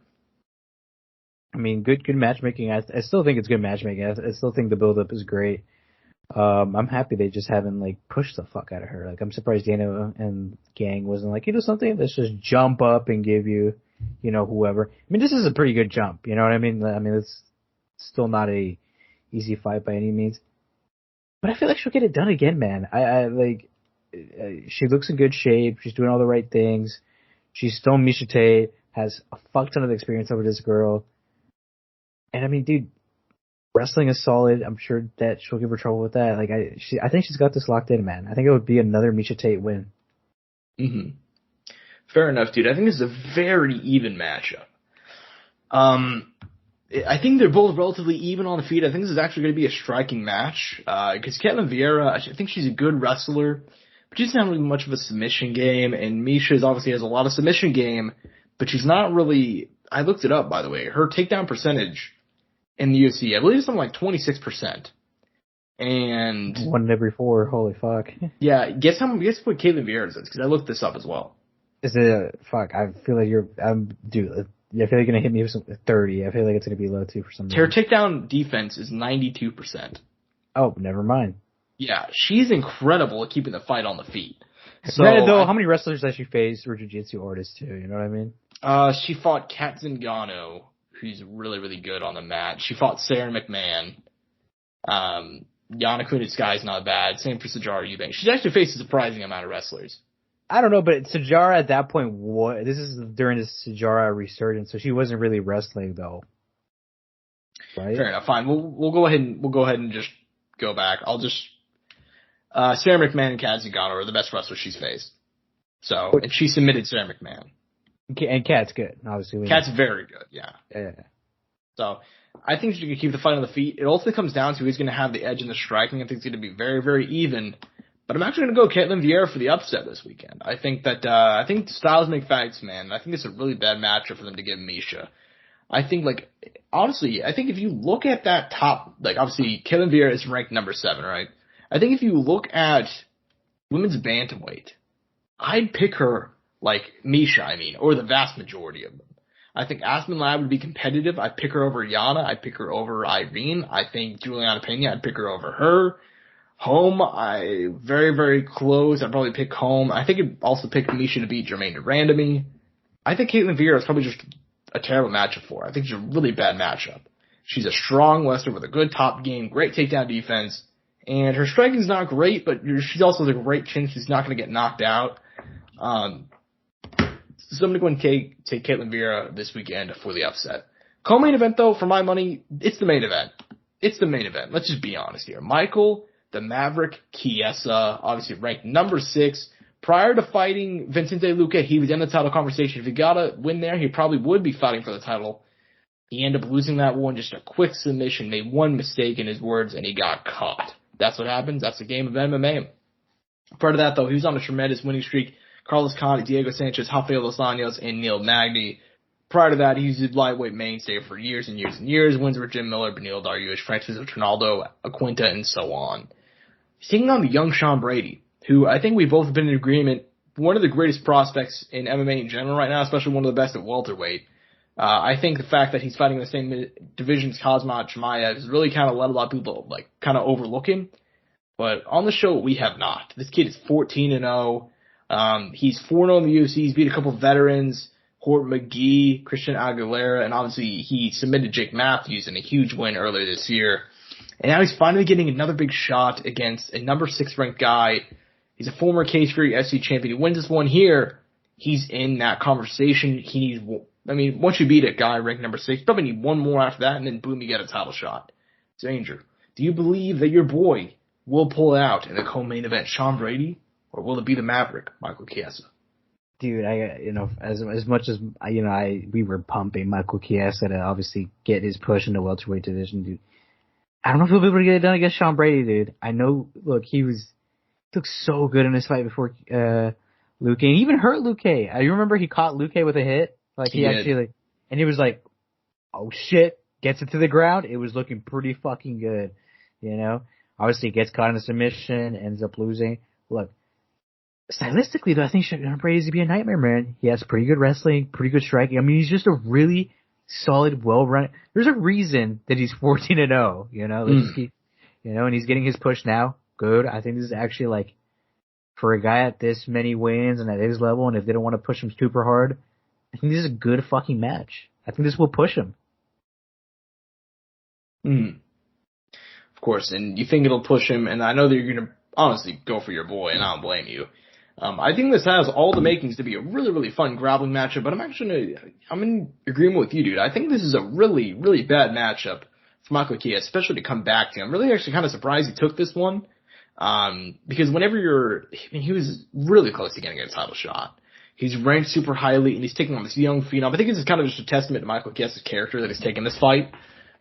I mean, good matchmaking. I still think it's good matchmaking. I still think the build-up is great. I'm happy they just haven't, like, pushed the fuck out of her. Like, I'm surprised Dana and gang wasn't like, something, let's just jump up and give you, whoever. I mean, this is a pretty good jump, you know what I mean? I mean, it's still not a easy fight by any means. But I feel like she'll get it done again, man. She looks in good shape. She's doing all the right things. She's still Miesha Tate, has a fuck ton of experience over this girl. And I mean, dude, wrestling is solid. I'm sure that she'll give her trouble with that. Like, I think she's got this locked in, man. I think it would be another Miesha Tate win. Mm-hmm. Fair enough, dude. I think this is a very even matchup. I think they're both relatively even on the feet. I think this is actually going to be a striking match. Because Ketlen Vieira, I think she's a good wrestler, but she's not really much of a submission game. And Miesha obviously has a lot of submission game, but she's not really. I looked it up, by the way. Her takedown percentage in the UFC, I believe it's something like 26%. And 1 in every 4. Holy fuck. Yeah, guess what Caitlyn Vieira's is, because I looked this up as well. Is it fuck? I feel like dude. I feel like you're gonna hit me with some 30. I feel like it's gonna be low too for some reason. Her takedown defense is 92%. Oh, never mind. Yeah, she's incredible at keeping the fight on the feet. So, granted, though, how many wrestlers has she faced were jiu-jitsu artists too? You know what I mean? She fought Kat Zingano, who's really, really good on the mat. She fought Sarah McMahon. Yana Kunitskay's not bad. Same for Sijara Eubank. She's actually faced a surprising amount of wrestlers. I don't know, but Sijara at that point, this is during the Sijara resurgence, so she wasn't really wrestling though. Right? Fair enough. Fine. We'll go ahead and just go back. I'll just Sarah McMahon and Kat Zingano are the best wrestlers she's faced. So, and she submitted Sarah McMahon. And Kat's good, obviously. Kat's very good, yeah. Yeah. So, I think she can keep the fight on the feet. It ultimately comes down to who's going to have the edge in the striking. I think it's going to be very, very even. But I'm actually going to go Caitlyn Vieira for the upset this weekend. I think that styles make fights, man. I think it's a really bad matchup for them to give Misha. I think, honestly, if you look at that top, obviously, Caitlyn Vieira is ranked number 7, right? I think if you look at women's bantamweight, I'd pick her Misha, or the vast majority of them. I think Aspen Ladd would be competitive. I'd pick her over Yana. I'd pick her over Irene. I think Juliana Pena, I'd pick her over her. Home, very, very close. I'd probably pick Home. I think I'd also pick Misha to beat Jermaine Durandamy. I think Caitlyn Vieira is probably just a terrible matchup for her. I think she's a really bad matchup. She's a strong wrestler with a good top game, great takedown defense, and her striking's not great, but she's also a great chin. She's not going to get knocked out. So I'm going to go and take Caitlyn Vieira this weekend for the upset. Co-main event, though, for my money, it's the main event. It's the main event. Let's just be honest here. Michael, the Maverick Chiesa, obviously ranked number 6. Prior to fighting Vicente Luque, he was in the title conversation. If he got a win there, he probably would be fighting for the title. He ended up losing that one, just a quick submission, made one mistake in his words, and he got caught. That's what happens. That's the game of MMA. Prior to that, though, he was on a tremendous winning streak. Carlos Condit, Diego Sanchez, Rafael Dos Anjos, and Neil Magny. Prior to that, he was a lightweight mainstay for years and years and years. Wins over Jim Miller, Benil Dariush, Francis Trinaldo, Aquinta, and so on. He's taking on the young Sean Brady, who I think we've both been in agreement, one of the greatest prospects in MMA in general right now, especially one of the best at welterweight. I think the fact that he's fighting in the same division as Khamzat Chimaev has really kind of let a lot of people kind of overlook him. But on the show, we have not. This kid is 14-0. He's 4-0 in the UFC. He's beat a couple of veterans, Hort McGee, Christian Aguilera, and obviously he submitted Jake Matthews in a huge win earlier this year. And now he's finally getting another big shot against a number 6 ranked guy. He's a former Cage Fury FC champion. He wins this one here, he's in that conversation. Once you beat a guy ranked number 6, you probably need one more after that, and then boom, you get a title shot. Danger. Do you believe that your boy will pull it out in the co-main event, Sean Brady? Or will it be the Maverick, Michael Chiesa? Dude, as much as we were pumping Michael Chiesa to obviously get his push in the welterweight division, dude. I don't know if he'll be able to get it done against Sean Brady, dude. I know. Look, he looked so good in his fight before Luque, and he even hurt Luque. I remember he caught Luque with a hit, like he actually, and he was like, "Oh shit!" Gets it to the ground. It was looking pretty fucking good, Obviously, gets caught in a submission, ends up losing. Look. Stylistically, though, I think Sean Brady's gonna be a nightmare, man. He has pretty good wrestling, pretty good striking. I mean, he's just a really solid, well-run. There's a reason that he's 14-0. Let's just keep, and he's getting his push now. Good. I think this is actually like for a guy at this many wins and at his level, and if they don't want to push him super hard, I think this is a good fucking match. I think this will push him. Of course, and you think it'll push him, and I know that you're gonna honestly go for your boy, and I don't blame you. I think this has all the makings to be a really, really fun grappling matchup, but I'm in agreement with you, dude. I think this is a really, really bad matchup for Michael Chiesa, especially to come back to. I'm really actually kind of surprised he took this one, because he was really close to getting a title shot. He's ranked super highly, and he's taking on this young phenom. I think this is kind of just a testament to Michael Chiesa's character that he's taking this fight.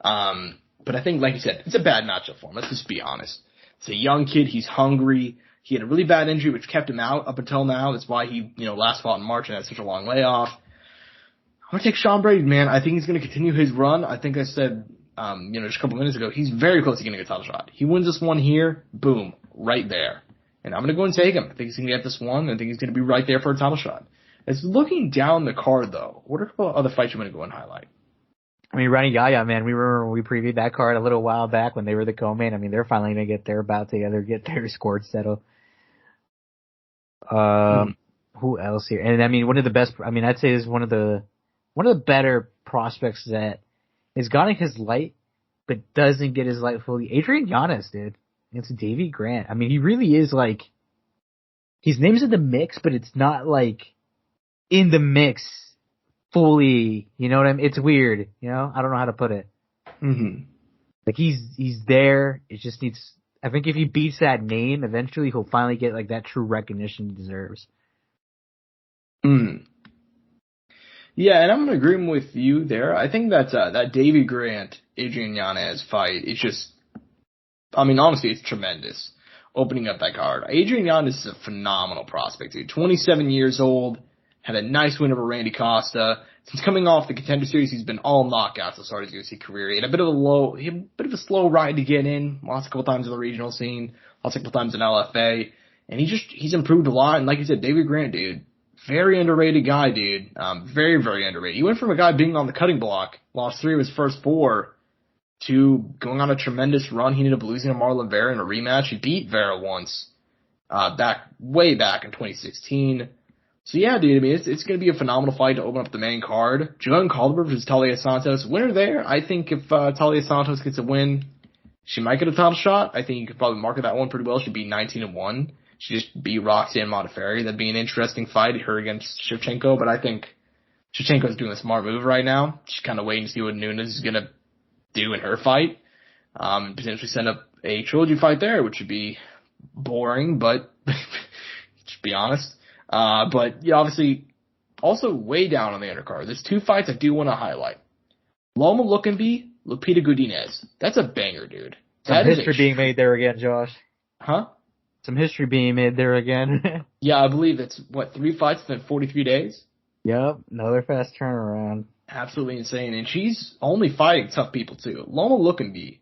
But I think, like you said, it's a bad matchup for him. Let's just be honest. It's a young kid. He's hungry. He had a really bad injury, which kept him out up until now. That's why he, last fought in March and had such a long layoff. I'm going to take Sean Brady, man. I think he's going to continue his run. I think I said, just a couple minutes ago, he's very close to getting a title shot. He wins this one here, boom, right there. And I'm going to go and take him. I think he's going to get this one. I think he's going to be right there for a title shot. As looking down the card, though, what are a couple other fights you want to go and highlight? I mean, Ronnie Yaya, man, we remember when we previewed that card a little while back when they were the co-main. I mean, they're finally going to get their bout together, get their score settled. Who else here? And I mean, I'd say this is one of the better prospects that is gotten his light, but doesn't get his light fully. Adrian Yanez, dude. It's Davey Grant. I mean, he really is like, his name's in the mix, but it's not like in the mix fully, you know what I mean? It's weird, I don't know how to put it. Like he's there. It just needs, I think if he beats that name, eventually he'll finally get like that true recognition he deserves. Yeah, and I'm in agreement with you there. I think that Davey Grant, Adrian Yanez fight is just, I mean, honestly, it's tremendous. Opening up that card. Adrian Yanez is a phenomenal prospect, dude. 27 years old, had a nice win over Randy Costa. Since coming off the Contender Series, he's been all knockouts to start his UFC career. He had a bit of a slow ride to get in. Lost a couple times in the regional scene. Lost a couple times in LFA. And he's improved a lot. And like you said, David Grant, dude, very underrated guy, dude. Very, very underrated. He went from a guy being on the cutting block, lost 3 of his first 4, to going on a tremendous run. He ended up losing to Marlon Vera in a rematch. He beat Vera once, way back in 2016. So yeah, dude, I mean, it's going to be a phenomenal fight to open up the main card. Joanne Calder versus Talia Santos. Winner there. I think if Talia Santos gets a win, she might get a title shot. I think you could probably market that one pretty well. She'd be 19-1. She just beat Roxanne Modafferi. That'd be an interesting fight, her against Shevchenko. But I think Shevchenko's doing a smart move right now. She's kind of waiting to see what Nunes is going to do in her fight. Potentially send up a trilogy fight there, which would be boring, but just be honest. But yeah, obviously, also way down on the undercard. There's 2 fights I do want to highlight. Loma Lukemby, Lupita Godinez. That's a banger, dude. Some history being made there again, Josh. Huh? Some history being made there again. Yeah, I believe it's, 3 fights within 43 days? Yep, another fast turnaround. Absolutely insane. And she's only fighting tough people, too. Loma Lukemby,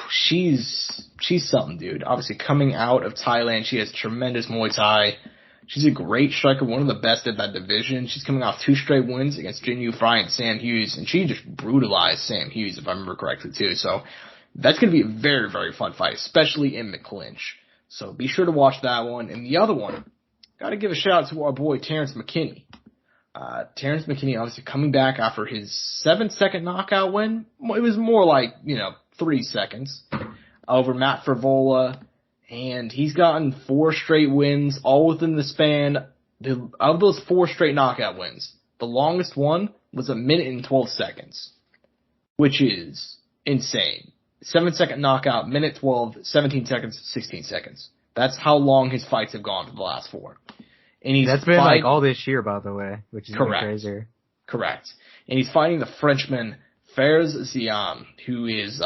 she's something, dude. Obviously, coming out of Thailand, she has tremendous Muay Thai. She's a great striker, one of the best at that division. She's coming off 2 straight wins against Jin Yu Fry and Sam Hughes, and she just brutalized Sam Hughes, if I remember correctly, too. So that's going to be a very, very fun fight, especially in the clinch. So be sure to watch that one. And the other one, got to give a shout out to our boy Terrence Mckinney. Terrence Mckinney obviously coming back after his 7-second knockout win. It was more like, 3 seconds over Matt Frivola. And he's gotten 4 straight wins, all within the span of those 4 straight knockout wins. The longest one was 1 minute and 12 seconds, which is insane. 7-second knockout, minute 12, 17 seconds, 16 seconds. That's how long his fights have gone for the last 4. And he's That's been like all this year, by the way, which is even crazier. Correct. And he's fighting the Frenchman, Fares Ziam, who is,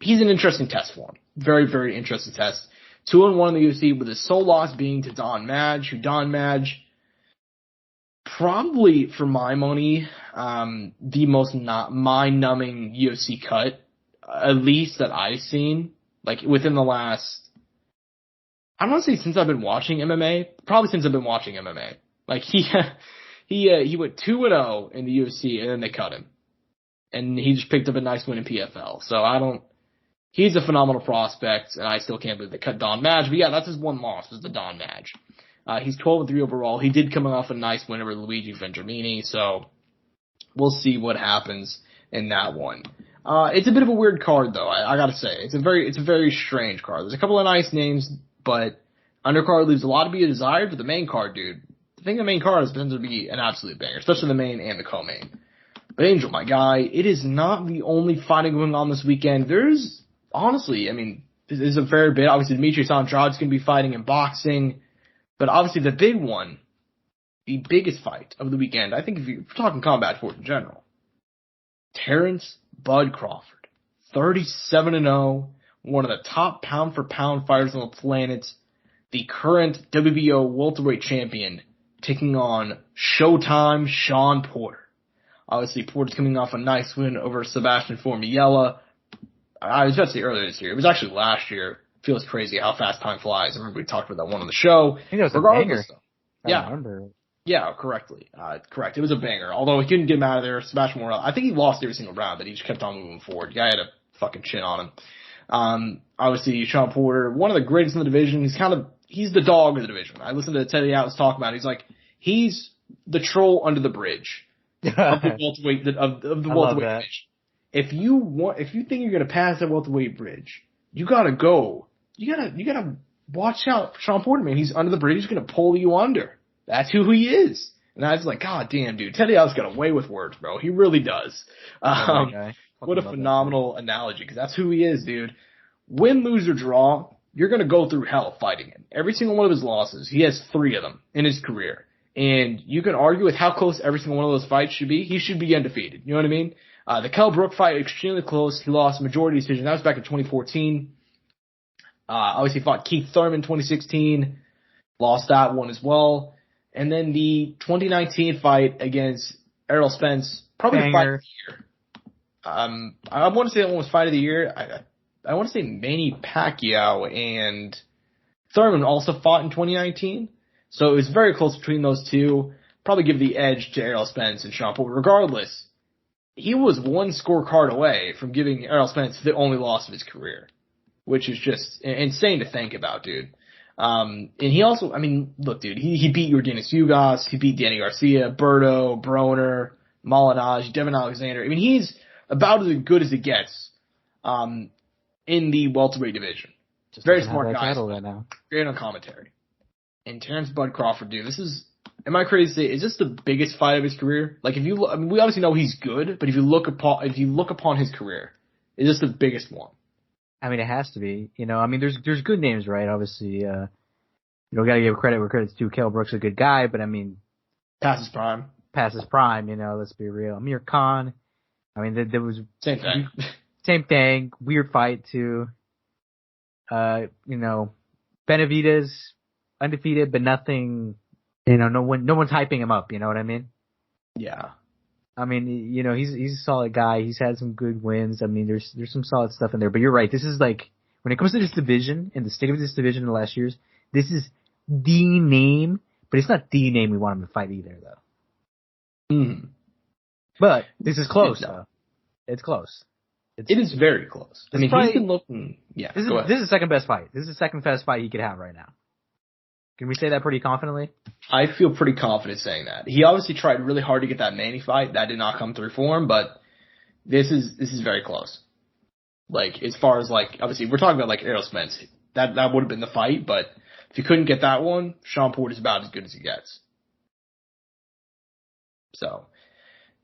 he's an interesting test for him. Very, very interesting test. 2-1 in the UFC with his sole loss being to Don Madge, who Don Madge, probably, for my money, the most mind-numbing UFC cut, at least that I've seen, like within the last, I don't want to say since I've been watching MMA, probably since I've been watching MMA. Like he went 2-0 in the UFC and then they cut him. And he just picked up a nice win in PFL. So he's a phenomenal prospect and I still can't believe they cut Don Madge. But yeah, that's his one loss, was the Don Madge. He's 12-3 overall. He did come off a nice win over Luigi Venturini, so we'll see what happens in that one. It's a bit of a weird card though, I gotta say. It's a very strange card. There's a couple of nice names, but undercard leaves a lot to be desired, but the main card, dude, I think the main card is potential to be an absolute banger, especially the main and the co-main. But Angel, my guy, it is not the only fighting going on this weekend. There's, honestly, I mean, there's a fair bit. Obviously, Demetrius Andrade's going to be fighting in boxing. But obviously the big one, the biggest fight of the weekend, I think if you're talking combat sports in general, Terrence Bud Crawford, 37-0, one of the top pound-for-pound fighters on the planet, the current WBO welterweight champion, taking on Showtime Shawn Porter. Obviously, Porter's coming off a nice win over Sebastian Formiella. I was about to say earlier this year. It was actually last year. Feels crazy how fast time flies. I remember we talked about that one on the show. I think it was a banger. Yeah. Yeah, correct. It was a banger. Although he couldn't get him out of there. Sebastian Morel, I think he lost every single round, but he just kept on moving forward. The guy had a fucking chin on him. Obviously, Shawn Porter, one of the greatest in the division. He's the dog of the division. I listened to Tate Atlas talk about it. He's like, he's the troll under the bridge of the welterweight, of the welterweight division. If you think you're going to pass the welterweight bridge, you gotta go. You gotta watch out for Shawn Porter, man. He's under the bridge. He's gonna pull you under. That's who he is. And I was like, God damn, dude. Teddy Al's got a way with words, bro. He really does. What a phenomenal analogy, because that's who he is, dude. Win, lose, or draw, you're gonna go through hell fighting him. Every single one of his losses, he has 3 of them in his career. And you can argue with how close every single one of those fights should be. He should be undefeated. You know what I mean? The Kell Brook fight, extremely close. He lost majority decision. That was back in 2014. Obviously fought Keith Thurman 2016, lost that one as well. And then the 2019 fight against Errol Spence, probably the fight of the year. I want to say that one was fight of the year. I want to say Manny Pacquiao and Thurman also fought in 2019. So it was very close between those two. Probably give the edge to Errol Spence and Shawn Porter. Regardless, he was one scorecard away from giving Errol Spence the only loss of his career, which is just insane to think about, dude. And he also, I mean, look, dude, he beat Yordenis Ugas, he beat Danny Garcia, Berto, Broner, Molinage, Devin Alexander. I mean, he's about as good as it gets, in the welterweight division. Just very smart guy. Right now. Great on commentary. And Terrence Bud Crawford, dude, am I crazy to say, is this the biggest fight of his career? Like, we obviously know he's good, but if you look upon his career, is this the biggest one? I mean, it has to be. I mean, there's good names, right? Obviously, gotta give credit where credit's due. Kell Brook's a good guy, but I mean, past his prime. Let's be real. Amir Khan. I mean, there was same thing. Same thing. Weird fight too. Benavidez undefeated, but nothing. No one's hyping him up. You know what I mean? Yeah. I mean, he's a solid guy. He's had some good wins. I mean, there's some solid stuff in there. But you're right. This is like, when it comes to this division and the state of this division in the last years, this is the name, but it's not the name we want him to fight either, though. Mm. But this is close, though. It's close. It is very close. I mean, he's been looking. Yeah. This is the second best fight. This is the second best fight he could have right now. Can we say that pretty confidently? I feel pretty confident saying that. He obviously tried really hard to get that Manny fight. That did not come through for him, but this is very close. Like, as far as, like, obviously, we're talking about, like, Errol Spence. That would have been the fight, but if you couldn't get that one, Shawn Porter is about as good as he gets. So,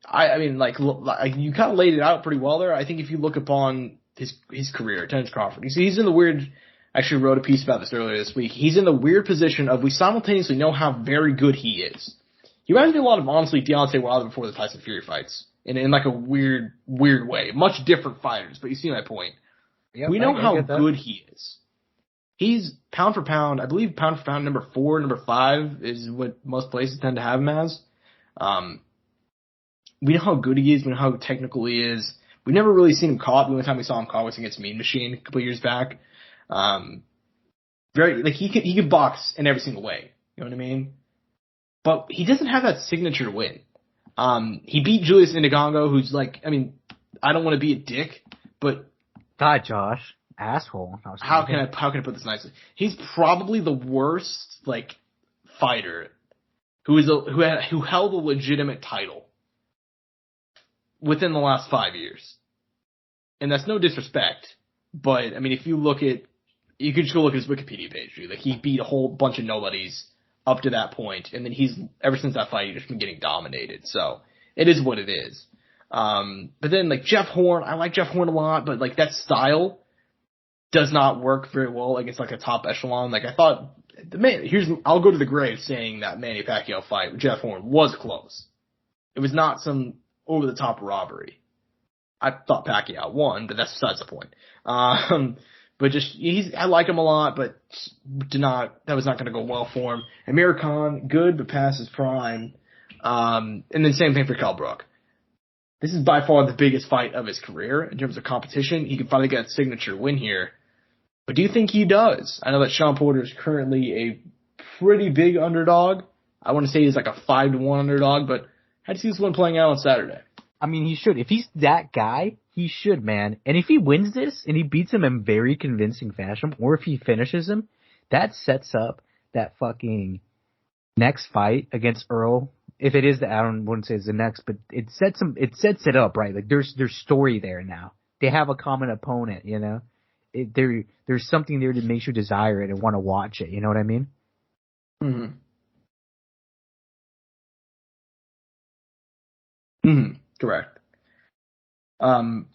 I mean, like, you kind of laid it out pretty well there. I think if you look upon his career, Terence Crawford, he's in the weird actually wrote a piece about this earlier this week. He's in the weird position of we simultaneously know how very good he is. He reminds me a lot of, honestly, Deontay Wilder before the Tyson Fury fights. In like a weird way. Much different fighters, but you see my point. Yep, we know how good he is. He's pound for pound, I believe pound for pound number 4, number 5 is what most places tend to have him as. We know how good he is. We know how technical he is. We never really seen him caught. The only time we saw him caught was against Mean Machine a couple of years back. He could box in every single way. You know what I mean? But he doesn't have that signature win. He beat Julius Indongo, who's like, I mean, I don't want to be a dick, but God, Josh, asshole. How can I put this nicely? He's probably the worst like fighter who held a legitimate title within the last 5 years. And that's no disrespect, but I mean, if you you could just go look at his Wikipedia page, dude. Like, he beat a whole bunch of nobodies up to that point, and then ever since that fight, he's just been getting dominated. So it is what it is. But then like Jeff Horn, I like Jeff Horn a lot, but like that style does not work very well against like a top echelon. Like I thought, I'll go to the grave saying that Manny Pacquiao fight with Jeff Horn was close. It was not some over the top robbery. I thought Pacquiao won, but that's besides the point. But I like him a lot, but that was not going to go well for him. Amir Khan, good, but past his prime. And then same thing for Kell Brook. This is by far the biggest fight of his career in terms of competition. He can finally get a signature win here. But do you think he does? I know that Sean Porter is currently a pretty big underdog. I want to say he's like a 5-1 underdog, but how do you see this one playing out on Saturday? I mean, he should. If he's that guy, he should, man. And if he wins this and he beats him in very convincing fashion, or if he finishes him, that sets up that fucking next fight against Earl. If it is wouldn't say it's the next, but it sets it up, right? Like there's story there now. They have a common opponent, you know? There's something there that makes you desire it and want to watch it, you know what I mean? Mm-hmm. Correct. As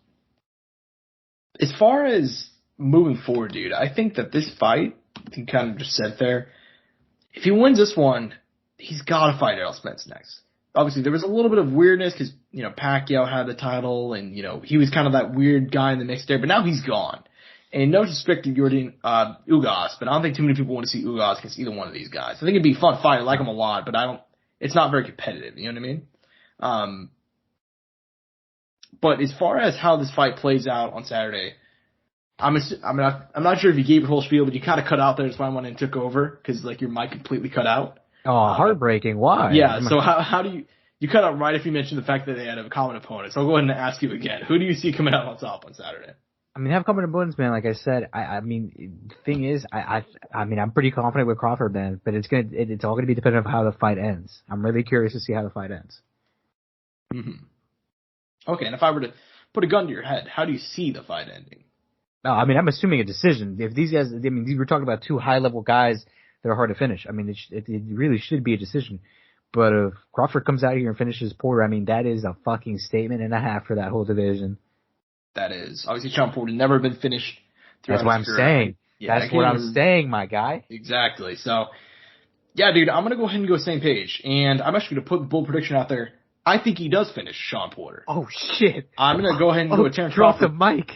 far as moving forward, dude, I think that this fight, you kind of just said there, if he wins this one, he's got to fight Errol Spence next. Obviously, there was a little bit of weirdness because, you know, Pacquiao had the title and, you know, he was kind of that weird guy in the mix there, but now he's gone. And no disrespect to Jordan Ugas, but I don't think too many people want to see Ugas against either one of these guys. I think it'd be a fun fight. I like him a lot, but it's not very competitive. You know what I mean? But as far as how this fight plays out on Saturday, I'm not sure if you gave your whole spiel, but you kind of cut out there. That's why I went and took over because like your mic completely cut out. Oh, heartbreaking! Why? Yeah. So how do you cut out right if you mentioned the fact that they had a common opponent? So I'll go ahead and ask you again. Who do you see coming out on top on Saturday? I mean, they have common opponents, man. Like I said, I mean, the thing is, I mean, I'm pretty confident with Crawford, man. But it's all gonna be dependent on how the fight ends. I'm really curious to see how the fight ends. Mm-hmm. Okay, and if I were to put a gun to your head, how do you see the fight ending? No, I mean, I'm assuming a decision. If these guys, I mean, we're talking about two high-level guys that are hard to finish. I mean, it really should be a decision. But if Crawford comes out here and finishes Porter, I mean, that is a fucking statement and a half for that whole division. That is. Obviously, Sean Porter never been finished. That's what I'm saying. Yeah, that's what I'm saying, my guy. Exactly. So, yeah, dude, I'm going to go ahead and go same page. And I'm actually going to put the bold prediction out there. I think he does finish Sean Porter. Oh, shit. I'm going to go ahead and go with Terence Crawford. Drop the mic.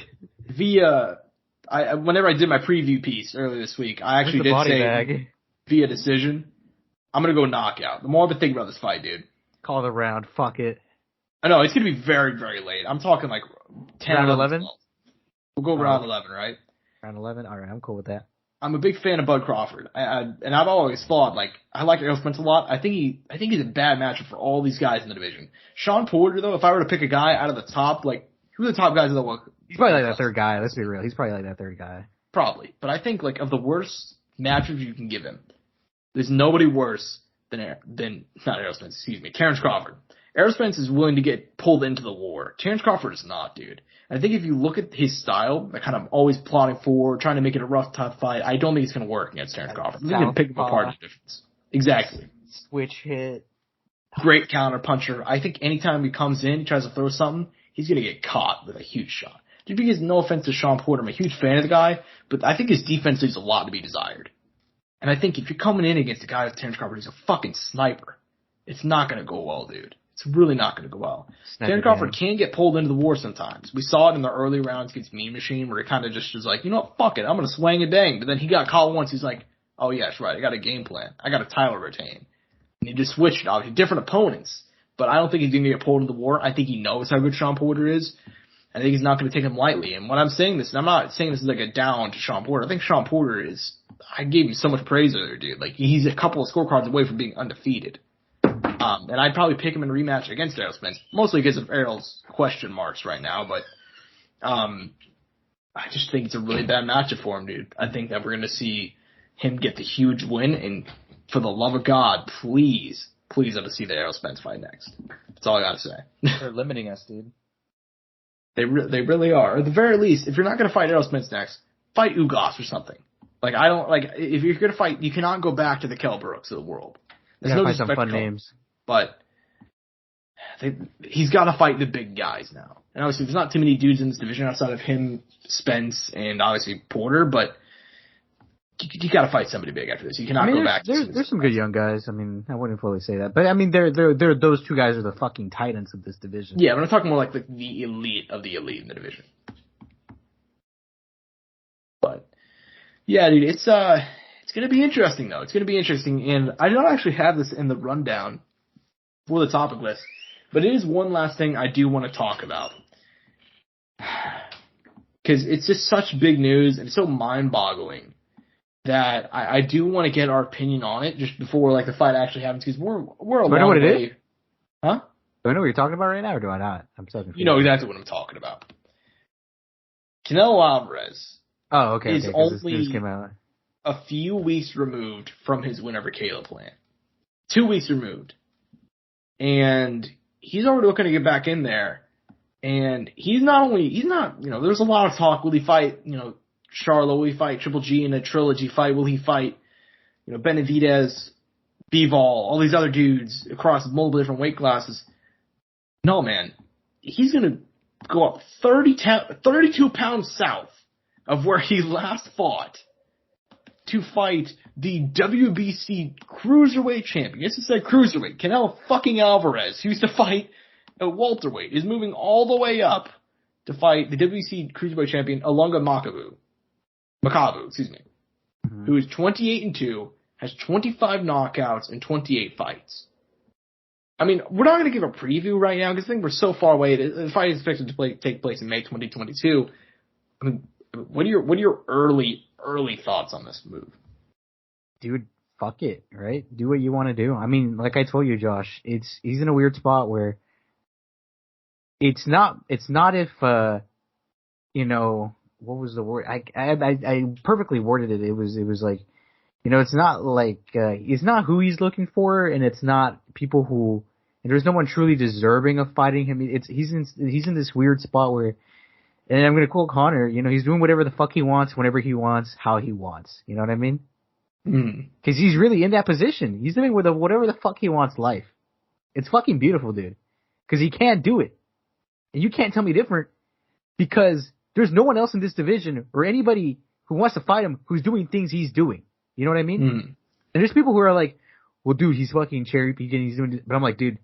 Whenever I did my preview piece earlier this week, I actually did say via decision. I'm going to go knockout. The more I've been thinking about this fight, dude. Call the round. Fuck it. I know, it's going to be very, very late. I'm talking like 10 round 11? We'll go round 11, right? Round 11? All right, I'm cool with that. I'm a big fan of Bud Crawford. And I've always thought, like, I like Errol Spence a lot. I think he's a bad matchup for all these guys in the division. Sean Porter, though, if I were to pick a guy out of the top, like, who are the top guys of the world? He's probably like that third guy. Let's be real. He's probably like that third guy. Probably. But I think, like, of the worst matchups you can give him, there's nobody worse than not Errol Spence, excuse me, Terence Crawford. Errol Spence is willing to get pulled into the war. Terence Crawford is not, dude. I think if you look at his style, like kind of always plotting forward, trying to make it a rough, tough fight, I don't think it's going to work against Terence Crawford. You can pick him apart the difference. Exactly. Switch hit. Great counter puncher. I think anytime he comes in, he tries to throw something, he's going to get caught with a huge shot. Just because, no offense to Sean Porter, I'm a huge fan of the guy, but I think his defense leaves a lot to be desired. And I think if you're coming in against a guy like Terence Crawford, he's a fucking sniper. It's not going to go well, dude. It's really not going to go well. Terence Crawford can get pulled into the war sometimes. We saw it in the early rounds against Mean Machine where he kind of just was like, you know what, fuck it, I'm going to swing and bang. But then he got caught once. He's like, oh, yeah, that's right. I got a game plan. I got a title to retain. And he just switched it. Obviously, different opponents. But I don't think he's going to get pulled into the war. I think he knows how good Sean Porter is. I think he's not going to take him lightly. And when I'm saying this, and I'm not saying this is like a down to Sean Porter. I think Sean Porter is, I gave him so much praise earlier, dude. Like, he's a couple of scorecards away from being undefeated. And I'd probably pick him in a rematch against Errol Spence, mostly because of Errol's question marks right now. But I just think it's a really bad matchup for him, dude. I think that we're going to see him get the huge win. And for the love of God, please let us see the Errol Spence fight next. That's all I got to say. They're limiting us, dude. They really are. Or at the very least, if you're not going to fight Errol Spence next, fight Ugas or something. Like, I don't, like, if you're going to fight, you cannot go back to the Kell Brooks of the world. There's no some fun names. But he's got to fight the big guys now. And obviously, there's not too many dudes in this division outside of him, Spence, and obviously Porter, but you got to fight somebody big after this. You cannot go back. There's some good young guys. I mean, I wouldn't fully say that, but I mean, they're those two guys are the fucking titans of this division. Yeah, but I'm talking more like the elite of the elite in the division. But yeah, dude, it's gonna be interesting though. It's gonna be interesting, and I don't actually have this in the rundown for the topic list, but it is one last thing I do want to talk about because it's just such big news and it's so mind-boggling that I do want to get our opinion on it just before like the fight actually happens because we're a long way. Do I know what it is? Huh? Do I know what you're talking about right now, or do I not? I'm so confused. You know exactly what I'm talking about. Canelo Alvarez. Oh, okay. Is only a few weeks removed from his win over Caitlyn. 2 weeks removed. And he's already looking to get back in there. And he's not, there's a lot of talk. Will he fight, Charlo? Will he fight Triple G in a trilogy fight? Will he fight, Benavidez, Bivol, all these other dudes across multiple different weight classes? No, man. He's going to go up 32 pounds south of where he last fought to fight the WBC cruiserweight champion. Yes, it said cruiserweight. Canelo fucking Alvarez, who used to fight at welterweight, is moving all the way up to fight the WBC cruiserweight champion Ilunga Makabu, who is 28-2, has 25 knockouts and 28 fights. I mean, we're not going to give a preview right now because I think we're so far away. The fight is expected to take place in May 2022. I mean, what are your early thoughts on this move? Dude, fuck it, right? Do what you want to do. I mean, like I told you, Josh, he's in a weird spot where it's not if what was the word? I perfectly worded it. It was like, it's not like it's not who he's looking for, and it's not people who. And there's no one truly deserving of fighting him. He's in this weird spot where, and I'm gonna quote Conor. He's doing whatever the fuck he wants, whenever he wants, how he wants. You know what I mean? Because he's really in that position. He's living with whatever the fuck he wants life. It's fucking beautiful, dude. Because he can't do it, and you can't tell me different. Because there's no one else in this division or anybody who wants to fight him who's doing things he's doing. You know what I mean? And there's people who are like, well, dude, he's fucking cherry picking. He's doing this. But I'm like, dude,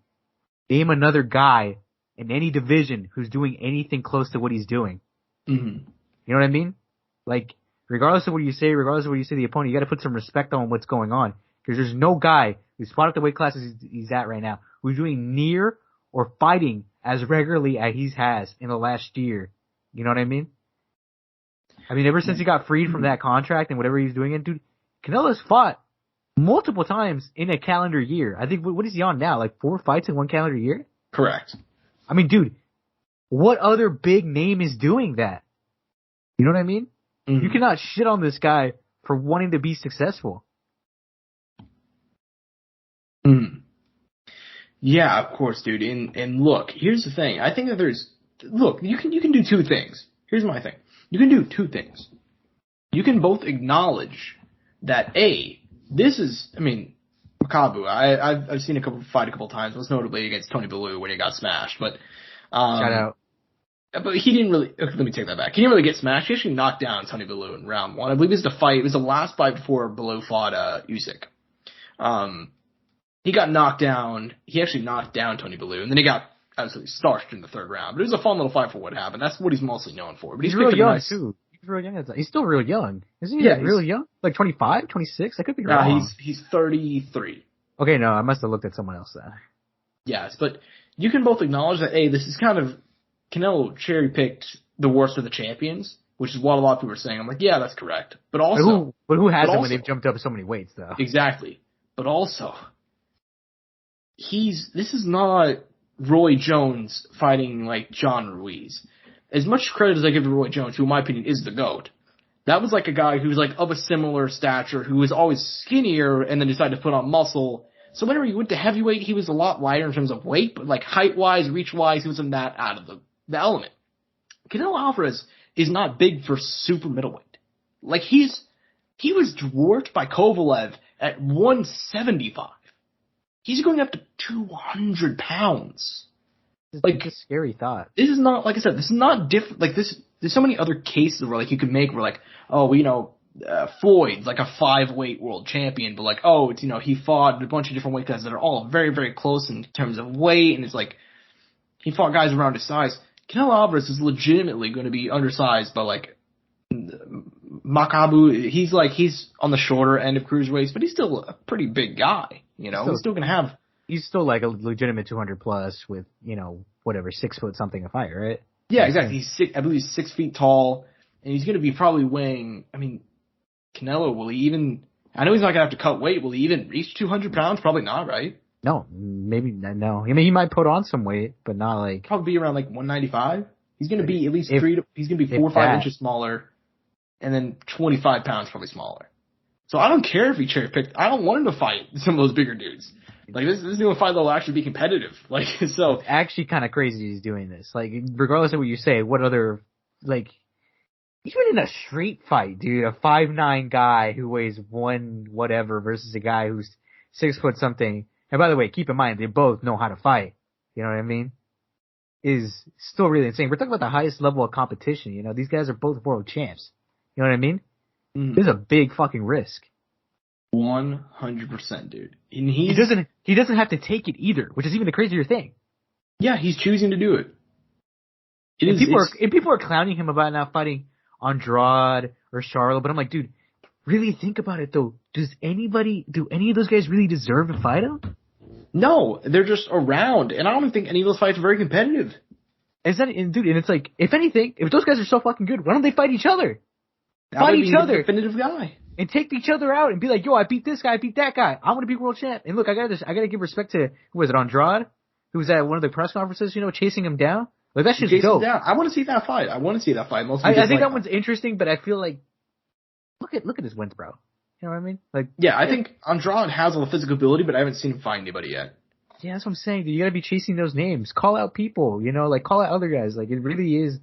name another guy in any division who's doing anything close to what he's doing. You know what I mean? Like, regardless of what you say, the opponent, you got to put some respect on what's going on. Because there's no guy who's fought at the weight classes he's at right now who's doing near or fighting as regularly as he has in the last year. You know what I mean? I mean, ever since he got freed from that contract and whatever he's doing, dude, Canelo's fought multiple times in a calendar year. I think, what is he on now? Like 4 fights in one calendar year? Correct. I mean, dude, what other big name is doing that? You know what I mean? You cannot shit on this guy for wanting to be successful. Yeah, of course, dude. And look, here's the thing. I think that you can do two things. Here's my thing. You can do two things. You can both acknowledge that this is, Makabu. I've seen fight a couple times, most notably against Tony Bellew when he got smashed. But shout out. But he didn't really. Okay, let me take that back. He didn't really get smashed. He actually knocked down Tony Bellew in round 1. I believe it was the fight. It was the last fight before Bellew fought Usyk. He got knocked down. He actually knocked down Tony Bellew, and then he got absolutely starched in the 3rd round. But it was a fun little fight for what happened. That's what he's mostly known for. But he's real young too. He's real young. He's still real young, isn't he? Yeah, really young, like 25, 26. I could be wrong. No, he's 33. Okay, no, I must have looked at someone else then. Yes, but you can both acknowledge that, hey, this is kind of Canelo cherry-picked the worst of the champions, which is what a lot of people are saying. I'm like, yeah, that's correct. But also... But who hasn't when they've jumped up so many weights, though? Exactly. But also, this is not Roy Jones fighting, like, John Ruiz. As much credit as I give to Roy Jones, who in my opinion is the GOAT, that was like a guy who was, like, of a similar stature, who was always skinnier and then decided to put on muscle. So whenever he went to heavyweight, he was a lot lighter in terms of weight, but like height-wise, reach-wise, he wasn't that out of the element. Canelo Alvarez is not big for super middleweight. Like he was dwarfed by Kovalev at 175. He's going up to 200 pounds. Like a scary thought. This is not, like I said, this is not different. Like this, there's so many other cases where like you could make where like, oh, you know, Floyd's like a 5-weight world champion, but like, oh, it's, you know, he fought a bunch of different weight classes that are all very, very close in terms of weight, and it's like, he fought guys around his size. Canelo Alvarez is legitimately going to be undersized by like, Makabu. He's on the shorter end of cruiserweights, but he's still a pretty big guy, you know, he's still going to have. He's still like a legitimate 200 plus with, you know, whatever, 6 foot something a fight, right? Yeah, exactly. I believe he's 6 feet tall, and he's going to be probably weighing, I mean, Canelo, will he even, I know he's not going to have to cut weight, will he even reach 200 pounds? Probably not, right? No, maybe, no. I mean, he might put on some weight, but not like. Probably be around like 195. He's going to be at least he's going to be 4 or 5 inches smaller, and then 25 pounds probably smaller. So I don't care if he cherry picked, I don't want him to fight some of those bigger dudes. Like this is the only fight that will actually be competitive. Like, so. It's actually kind of crazy he's doing this. Like, regardless of what you say, what other, like, even in a street fight, dude, a 5'9" guy who weighs 1 whatever versus a guy who's 6 foot something. And by the way, keep in mind, they both know how to fight. You know what I mean? Is still really insane. We're talking about the highest level of competition. You know, these guys are both world champs. You know what I mean? Mm. This is a big fucking risk. 100%, dude. And he doesn't have to take it either, which is even the crazier thing. Yeah, he's choosing to do it. People are clowning him about not fighting Andrade or Charlo, but I'm like, dude, really think about it though. Do any of those guys really deserve to fight him? No, they're just around, and I don't think any of those fights are very competitive. And it's like, if anything, if those guys are so fucking good, why don't they fight each other? Fight each other. Definitive guy. And take each other out and be like, yo, I beat this guy, I beat that guy. I want to be world champ. And look, I gotta give respect to, who was it, Andrade? Who was at one of the press conferences, you know, chasing him down? Like, that shit's dope. I want to see that fight. I think that one's interesting, but I feel like, look at his wins, bro. You know what I mean? Like, yeah, I think Andrade has all the physical ability, but I haven't seen him fight anybody yet. Yeah, that's what I'm saying, dude. You gotta be chasing those names. Call out people, you know, like, call out other guys. Like, it really is,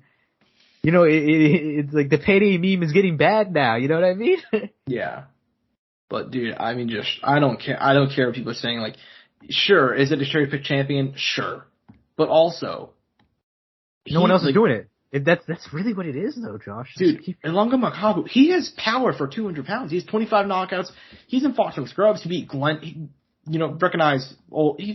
you know, it's like the payday meme is getting bad now. You know what I mean? Yeah. But dude, I mean, I don't care. I don't care what people are saying. Like, sure, is it a cherry pick champion? Sure, but also, no one else is doing it. That's really what it is, though, Josh. Dude, Ilunga Makabu, he has power for 200 pounds. He has 25 knockouts. He's in fought some scrubs. He beat Glenn. He's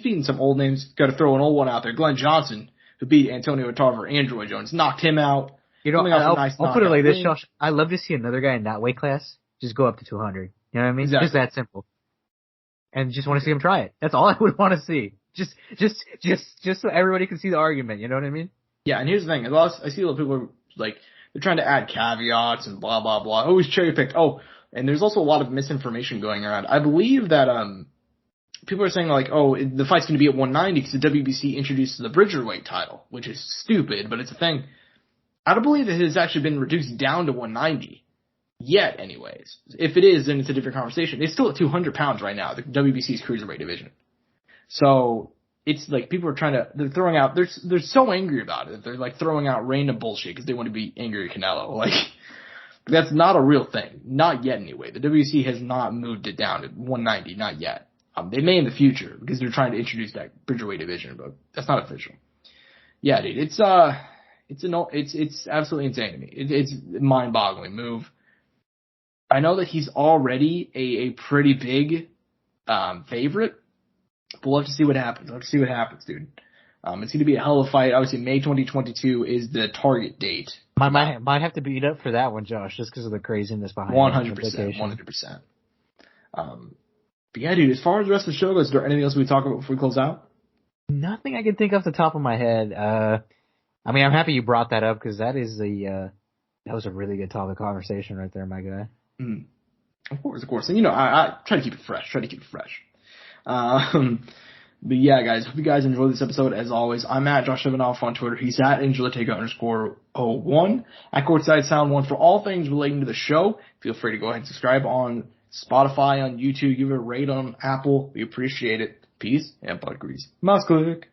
beaten some old names. Got to throw an old one out there. Glenn Johnson, who beat Antonio Tarver and Roy Jones, knocked him out. You know, I'll put it like this, Josh. I love to see another guy in that weight class just go up to 200. You know what I mean? Exactly. Just that simple. And just want to see him try it. That's all I would want to see. Just so everybody can see the argument. You know what I mean? Yeah, and here's the thing. I see a lot of people like, they're trying to add caveats and blah, blah, blah. Oh, he's cherry picked. Oh, and there's also a lot of misinformation going around. I believe that, people are saying like, oh, the fight's going to be at 190 because the WBC introduced the Bridgerweight title, which is stupid, but it's a thing. I don't believe it has actually been reduced down to 190. Yet, anyways. If it is, then it's a different conversation. It's still at 200 pounds right now, the WBC's cruiserweight division. So, it's like, people are they're throwing out, they're so angry about it. They're like throwing out random bullshit because they want to be angry at Canelo. Like, that's not a real thing. Not yet, anyway. The WBC has not moved it down to 190, not yet. They may in the future because they're trying to introduce that Bridgerweight division, but that's not official. Yeah, dude, It's absolutely insane to me. It's mind-boggling move. I know that he's already a pretty big favorite, but we'll have to see what happens. Dude. It's going to be a hell of a fight. Obviously, May 2022 is the target date. Might have to beat up for that one, Josh, just because of the craziness behind it. 100%. But yeah, dude, as far as the rest of the show goes, is there anything else we talk about before we close out? Nothing I can think off the top of my head. I mean, I'm happy you brought that up because that was a really good topic of conversation right there, my guy. Mm. Of course. And, I try to keep it fresh. But yeah, guys, hope you guys enjoyed this episode. As always, I'm at Josh Evanoff on Twitter. He's at _01 at Courtside Sound 1 for all things relating to the show. Feel free to go ahead and subscribe on Spotify, on YouTube, give it a rate on Apple. We appreciate it. Peace and butt grease. Mouse click.